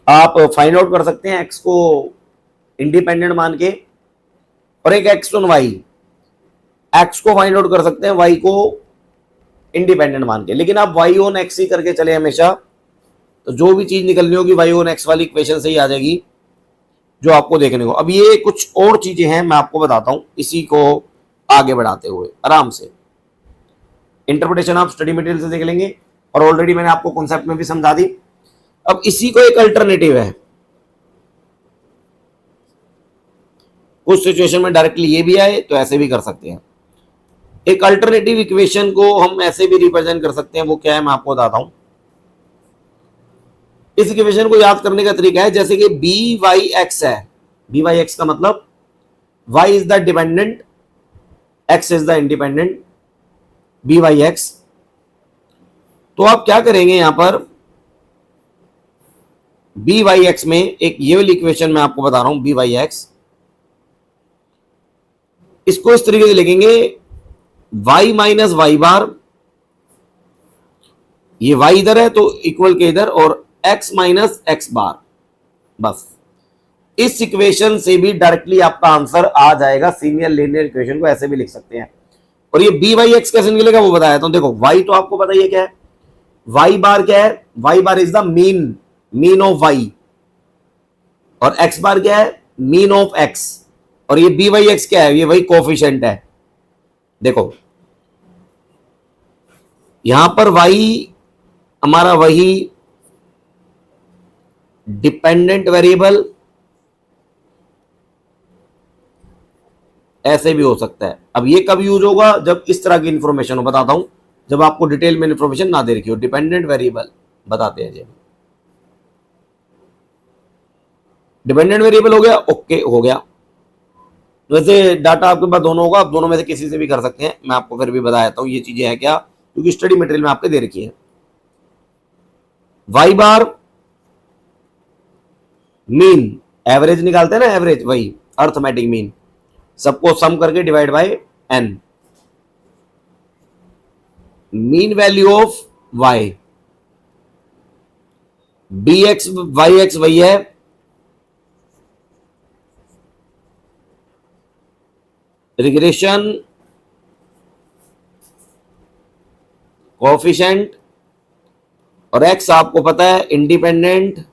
आप फाइंड आउट कर सकते हैं एक्स को इंडिपेंडेंट मान के, और एक एक्स ऑन वाई, एक्स को फाइंड आउट कर सकते हैं वाई को इंडिपेंडेंट मान के। लेकिन आप वाई ऑन एक्स ही करके चले हमेशा, तो जो भी चीज निकलनी होगी वाई ऑन एक्स वाली इक्वेशन से ही आ जाएगी जो आपको देखने को। अब ये कुछ और चीजें हैं मैं आपको बताता हूं, इसी को आगे बढ़ाते हुए आराम से। इंटरप्रिटेशन आप स्टडी मटेरियल से देख लेंगे, और ऑलरेडी मैंने आपको कॉन्सेप्ट में भी समझा दी। अब इसी को एक अल्टरनेटिव है, कुछ सिचुएशन में डायरेक्टली ये भी आए तो ऐसे भी कर सकते हैं। एक अल्टरनेटिव इक्वेशन को हम ऐसे भी रिप्रेजेंट कर सकते हैं, वो क्या है मैं आपको बताता हूं। इस इक्वेशन को याद करने का तरीका है, जैसे कि बी वाई एक्स है, बी वाई एक्स का मतलब y is the dependent, x is the independent, b y x. तो आप क्या करेंगे यहां पर, बी वाई एक्स में एक ये वाली इक्वेशन मैं आपको बता रहा हूं, बी वाई एक्स, इसको इस तरीके से लिखेंगे, y माइनस वाई बार, ये y इधर है तो इक्वल के इधर, और x माइनस एक्स बार। बस इस इक्वेशन से भी डायरेक्टली आपका आंसर आ जाएगा। सीनियर लीनियर इक्वेशन को ऐसे भी लिख सकते हैं। और ये बी वाई एक्स कैसे निकलेगा वो बताया था। देखो y तो आपको पता ही है क्या है, y बार क्या है, y bar is the mean of y, और x बार क्या है, मीन ऑफ x, और ये बी वाई एक्स क्या है, ये वही कोफिशिएंट है। देखो यहां पर y हमारा वही डिपेंडेंट वेरिएबल, ऐसे भी हो सकता है। अब ये कब यूज होगा, जब इस तरह की इंफॉर्मेशन हो, बताता हूं, जब आपको डिटेल में इंफॉर्मेशन ना दे रखी हो। डिपेंडेंट वेरिएबल बताते हैं जी, डिपेंडेंट वेरिएबल हो गया, ओके हो गया। वैसे डाटा आपके पास दोनों होगा, आप दोनों में से किसी से भी कर सकते हैं, मैं आपको फिर भी बता देता हूं ये चीजें हैं क्या, क्योंकि स्टडी मटेरियल में आपके दे रखी है। वाई बार मीन, एवरेज निकालते हैं ना, एवरेज वही अर्थमेटिक मीन, सबको सम करके divide by n, mean value of y, b x y x वही है, रिग्रेशन कोएफिशिएंट, और एक्स आपको पता है independent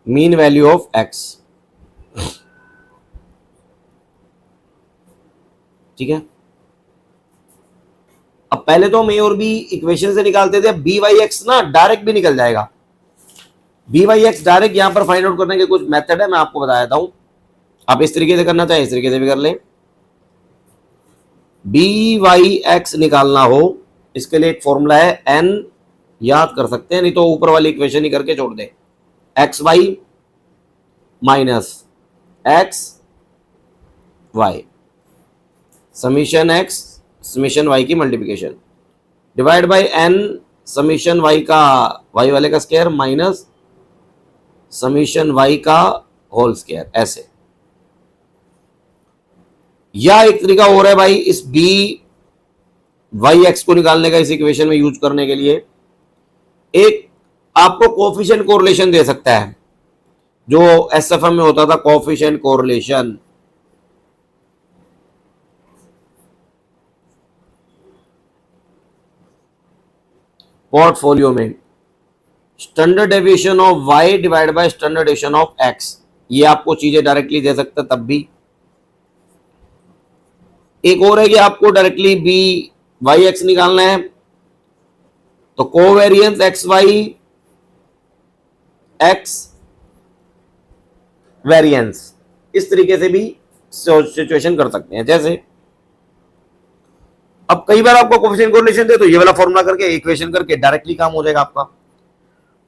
mean value of x. ठीक है, अब पहले तो हम ए और बी इक्वेशन से निकालते थे, बी वाई एक्स ना डायरेक्ट भी निकल जाएगा। बी वाई एक्स डायरेक्ट यहां पर फाइंड आउट करने के कुछ मेथड है, मैं आपको बता देता हूं। आप इस तरीके से करना चाहें इस तरीके से भी कर लें। बी वाई एक्स निकालना हो, इसके लिए एक फॉर्मूला है एन, याद कर सकते हैं, नहीं तो ऊपर वाली इक्वेशन ही करके छोड़ दे। X y minus x y summation x summation y की multiplication divide by n summation y का, वाई वाले का स्क्वायर माइनस समीशन वाई का होल स्क्वायर, ऐसे। या एक तरीका हो रहा है भाई इस बी वाई एक्स को निकालने का, इस इक्वेशन में यूज करने के लिए एक आपको कोफिशिएंट कोरिलेशन दे सकता है, जो एसएफएम में होता था कोफिशिएंट कोरिलेशन। पोर्टफोलियो में standard deviation of y divide by standard deviation of x, ये आपको चीजें डायरेक्टली दे सकता है तब भी। एक और है कि आपको डायरेक्टली बी वाई एक्स निकालना है, तो covariance x y x variance, इस तरीके से भी सिचुएशन कर सकते हैं। जैसे अब कई बार आपको कोफिशिएंट कोरिलेशन दे तो ये वाला फॉर्मूला करके इक्वेशन करके डायरेक्टली काम हो जाएगा आपका।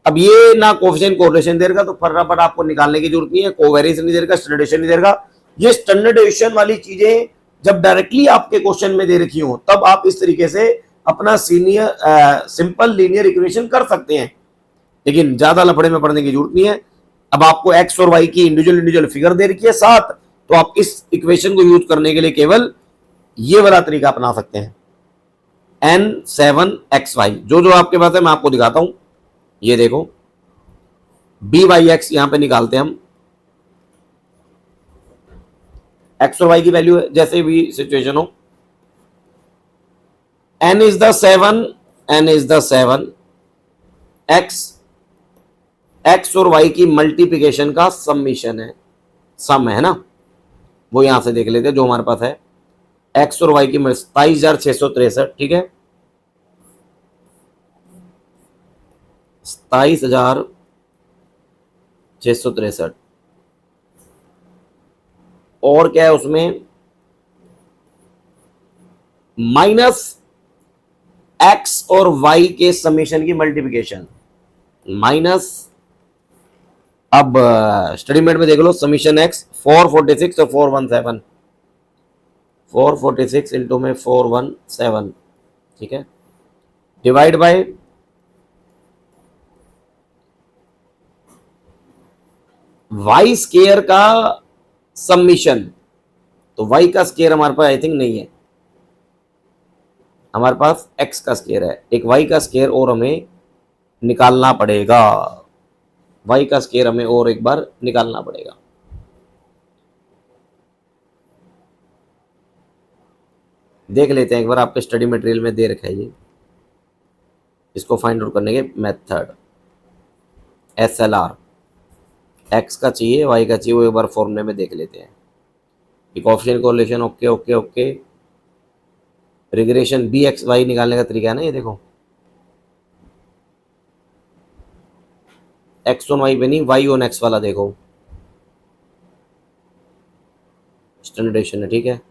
अब ये ना कोफिशिएंट कोरिलेशन देगा तो फटाफट आपको निकालने की जरूरत नहीं है, कोवेरियंस नहीं देगा, स्टैंडर्ड डेविएशन नहीं देगा। ये स्टैंडर्ड डेविएशन वाली चीजें जब डायरेक्टली आपके क्वेश्चन में दे रखी हो तब आप इस तरीके से अपना सीनियर सिंपल लीनियर इक्वेशन कर सकते हैं, लेकिन ज्यादा लफड़े में पड़ने की जरूरत नहीं है। अब आपको एक्स और वाई की इंडिविजुअल इंडिविजुअल फिगर दे रखी है साथ, तो आप इस इक्वेशन को यूज करने के लिए केवल ये वाला तरीका अपना सकते हैं, n7xy। जो जो आपके पास है मैं आपको दिखाता हूं, ये देखो बी वाई एक्स यहां पे निकालते हैं हम, एक्स और वाई की वैल्यू जैसे भी सिचुएशन हो, n is the 7, n is the 7, x x और वाई की मल्टीप्लिकेशन का समीशन है, सम है ना, वो यहां से देख लेते हैं जो हमारे पास है। एक्स और वाई की 27,663, ठीक है, 27,663। और क्या है उसमें, माइनस एक्स और वाई के समीशन की मल्टीप्लिकेशन माइनस, अब स्टडी मेट में देख लो, समीशन एक्स 446 और 417, 446 इंटू में 417, ठीक है, डिवाइड बाय वाई स्केयर का समीशन। तो वाई का स्केयर हमारे पास आई थिंक नहीं है, हमारे पास एक्स का स्केयर है, एक वाई का स्केयर और हमें निकालना पड़ेगा, वाई का स्केयर हमें और एक बार निकालना पड़ेगा। देख लेते हैं एक बार, आपके स्टडी मटेरियल में दे रखा है ये, इसको फाइंड आउट करने के method. S L R x का चाहिए, वाई का चाहिए, वो एक बार फॉर्मूले में देख लेते हैं। Coefficient correlation okay okay okay, regression b x y निकालने का तरीका है ना, ये देखो एक्स ऑन वाई पे नहीं, वाई ऑन एक्स वाला देखो, स्टैंडर्डेशन है, ठीक है।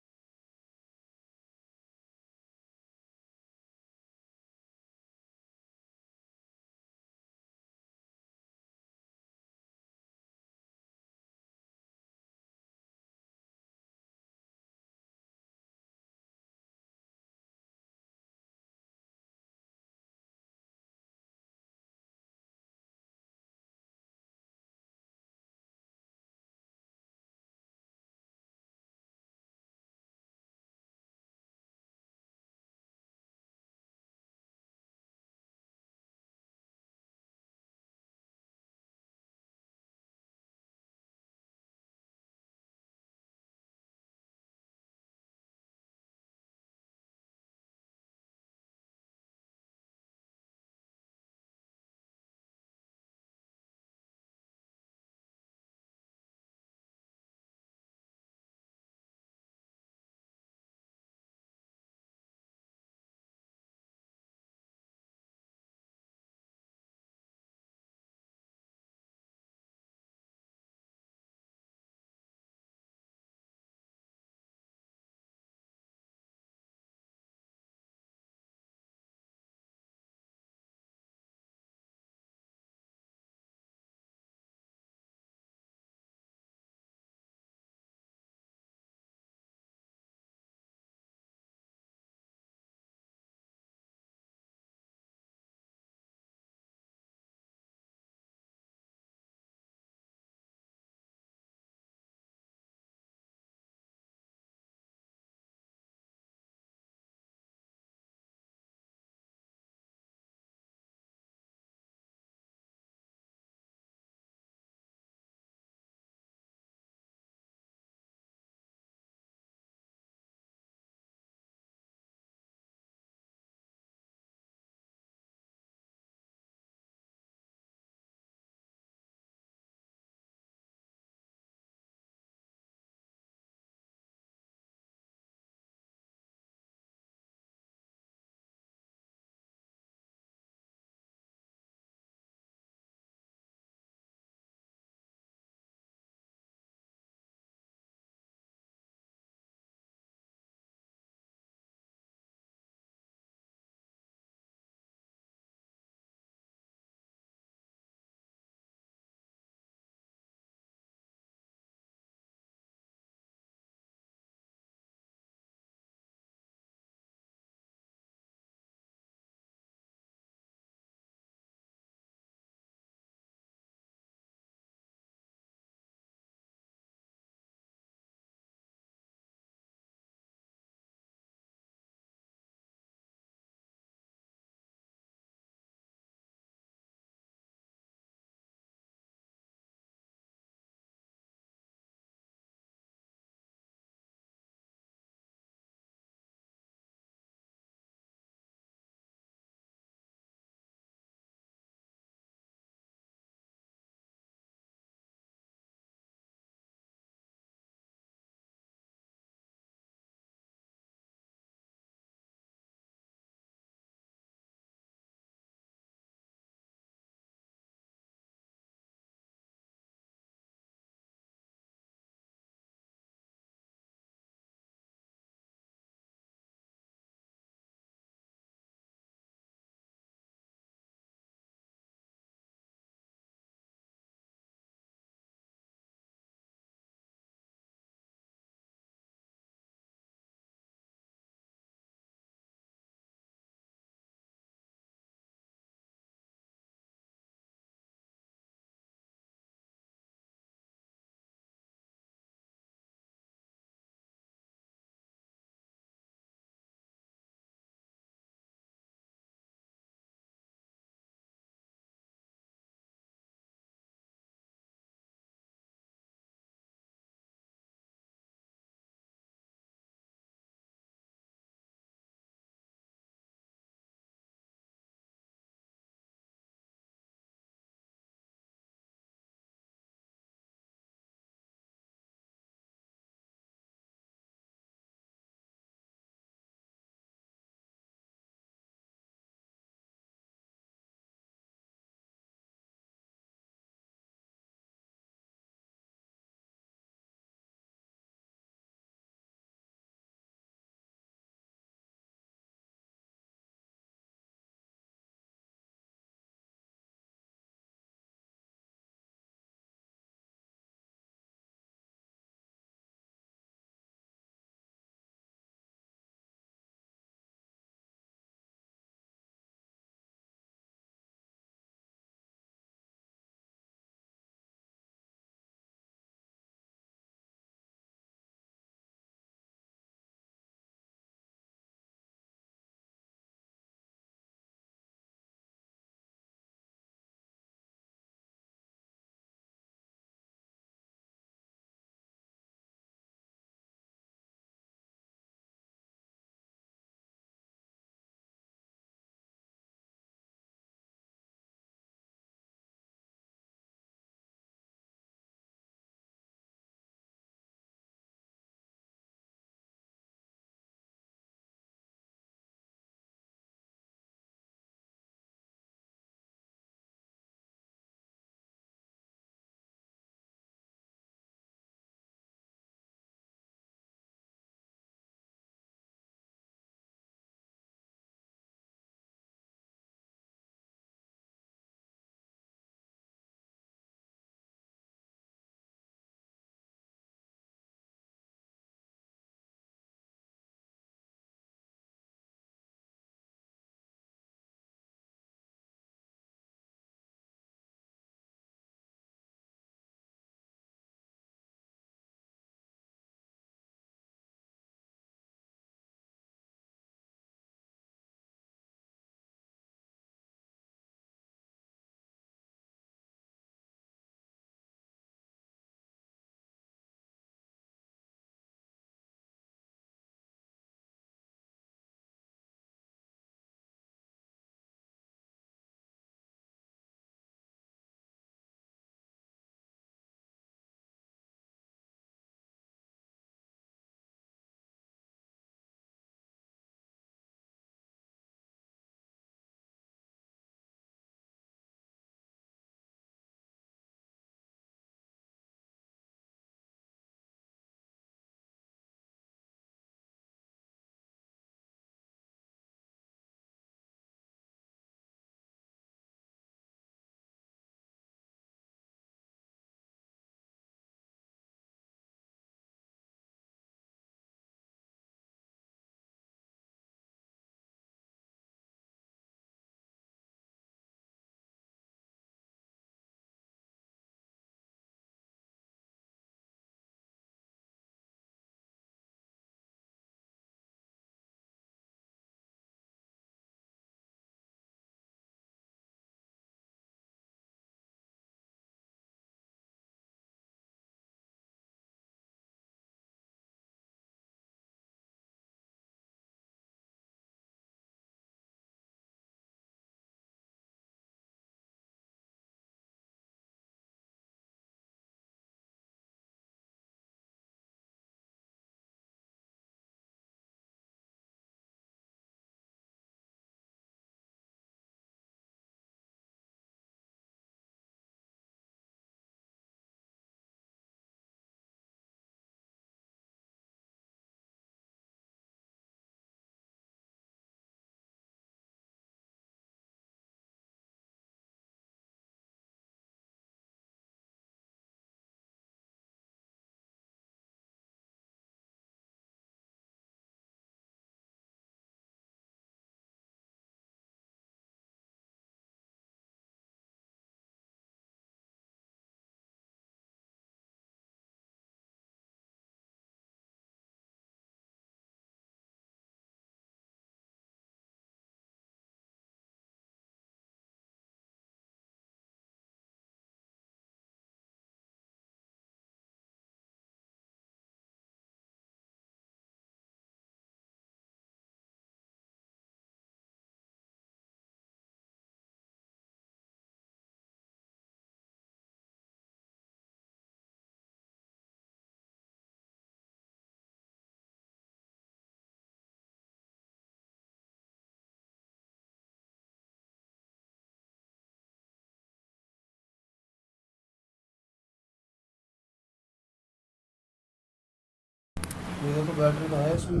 मेरा तो बैटरी कहाँ है इसमें।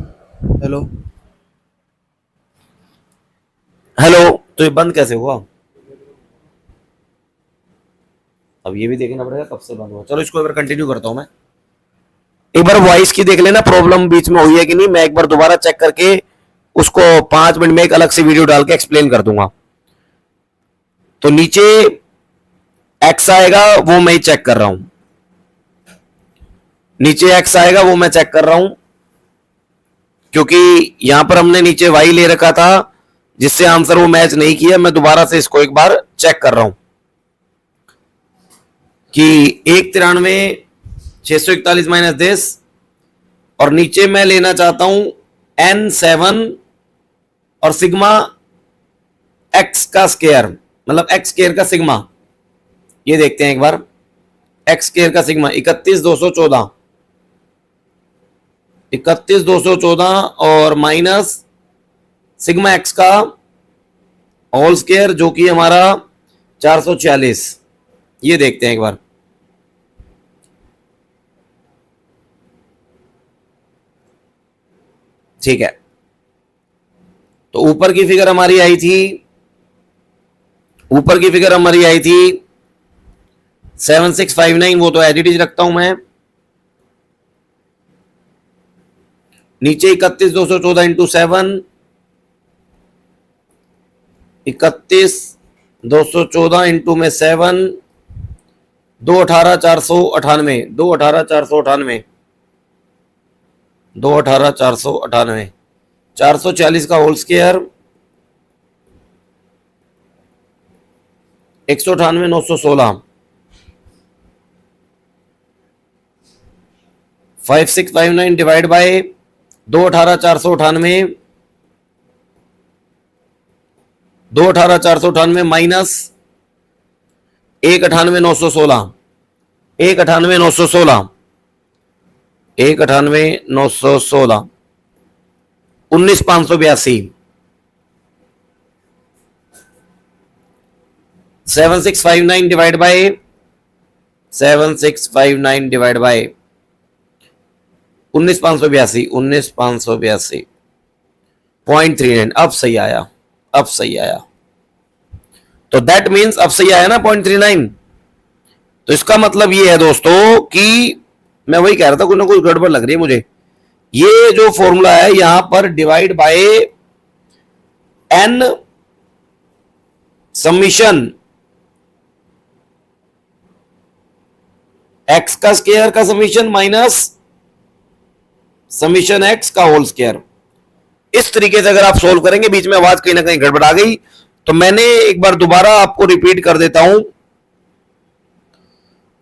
हेलो। हेलो, तो ये बंद कैसे हुआ? अब ये भी देखना पड़ेगा कब से बंद हुआ। चलो इसको एक बार कंटिन्यू करता हूं मैं। एक बार वॉइस की देख लेना प्रॉब्लम बीच में हुई है कि नहीं, मैं एक बार दोबारा चेक करके उसको 5 मिनट में एक अलग से वीडियो डाल के एक्सप्लेन कर दूंगा। तो नीचे एक्स आएगा वो मैं ही चेक कर रहा हूं, नीचे एक्स आएगा वो मैं चेक कर रहा हूं, क्योंकि यहां पर हमने नीचे वाई ले रखा था जिससे आंसर वो मैच नहीं किया। मैं दोबारा से इसको एक बार चेक कर रहा हूं कि 193,641 - 10 और नीचे मैं लेना चाहता हूं N7 और सिग्मा एक्स का स्केयर, मतलब एक्स स्केयर का सिग्मा। ये देखते हैं एक बार, एक्स स्केयर का सिग्मा 31,214 और माइनस सिग्मा एक्स का होल स्केयर जो कि हमारा 446। ये देखते हैं एक बार। ठीक है, तो ऊपर की फिगर हमारी आई थी, ऊपर की फिगर हमारी आई थी 7659, वो तो एज इट इज रखता हूं मैं। नीचे 31,214 इंटू 7, 31,214 इंटू में 7, 218,498, 218,498, 218,498, 440 का whole square 198,916, 5659 divide by 218,498, 218,498 minus 198,916, 198,916, 198,916, 19,582, 7659 divide by 7659 divide by 19,582, 19,582 0.39। अब सही आया, अब सही आया। तो दैट मीन्स अब सही आया ना 0.39। तो इसका मतलब ये है दोस्तों कि मैं वही कह रहा था, कुछ ना कुछ गड़बड़ लग रही है मुझे। ये जो फॉर्मूला है यहां पर divide by n summation x का स्क्वायर का समीशन माइनस समीशन एक्स का होल स्क्वायर। इस तरीके से अगर आप सोल्व करेंगे, बीच में आवाज कहीं ना कहीं गड़बड़ आ गई तो मैंने एक बार दोबारा आपको रिपीट कर देता हूं।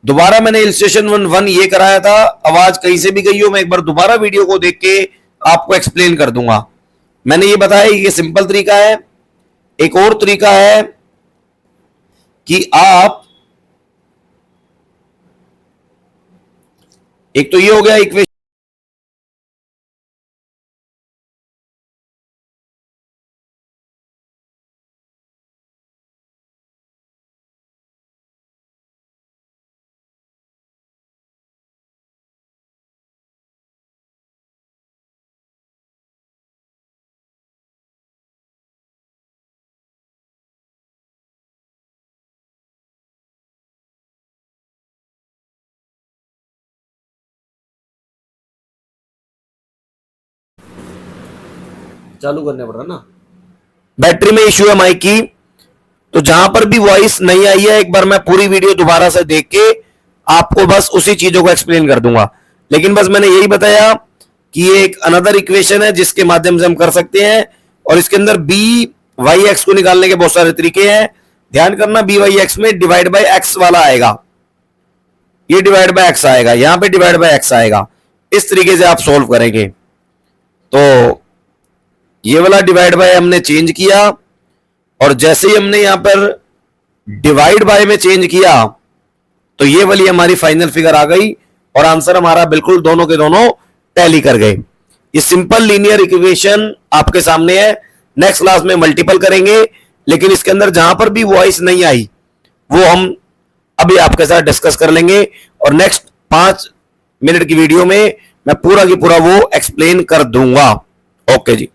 दोबारा मैंने इलस्ट्रेशन 1 ये कराया था, आवाज कहीं से भी गई हो मैं एक बार दोबारा वीडियो को देख के आपको एक्सप्लेन कर दूंगा। मैंने ये बताया ये सिंपल तरीका है। एक और तरीका है कि आप, एक तो ये हो गया इक्वेशन, चालू करने पड़ रहा ना, बैटरी में इश्यू है माइक की। तो जहां पर भी वॉइस नहीं आई है एक बार मैं पूरी वीडियो दोबारा से देख के आपको बस उसी चीजों को एक्सप्लेन कर दूंगा। लेकिन बस मैंने यही बताया कि ये एक अनदर इक्वेशन है जिसके माध्यम से हम कर सकते हैं, और इसके अंदर बी वाई एक्स को निकालने के बहुत सारे तरीके हैं। ध्यान करना, बी वाई एक्स में डिवाइड बाय एक्स वाला आएगा, ये डिवाइड बाय एक्स आएगा, यहां पे डिवाइड बाय एक्स आएगा। इस तरीके से आप सोल्व करेंगे। तो ये वाला डिवाइड बाय हमने चेंज किया, और जैसे ही हमने यहां पर डिवाइड बाय में चेंज किया तो ये वाली हमारी फाइनल फिगर आ गई, और आंसर हमारा बिल्कुल दोनों के दोनों टैली कर गए। ये सिंपल लीनियर इक्वेशन आपके सामने है। नेक्स्ट क्लास में मल्टीपल करेंगे, लेकिन इसके अंदर जहां पर भी वॉइस नहीं आई वो हम अभी आपके साथ डिस्कस कर लेंगे, और नेक्स्ट 5 मिनट की वीडियो में मैं पूरा की पूरा वो एक्सप्लेन कर दूंगा। ओके जी।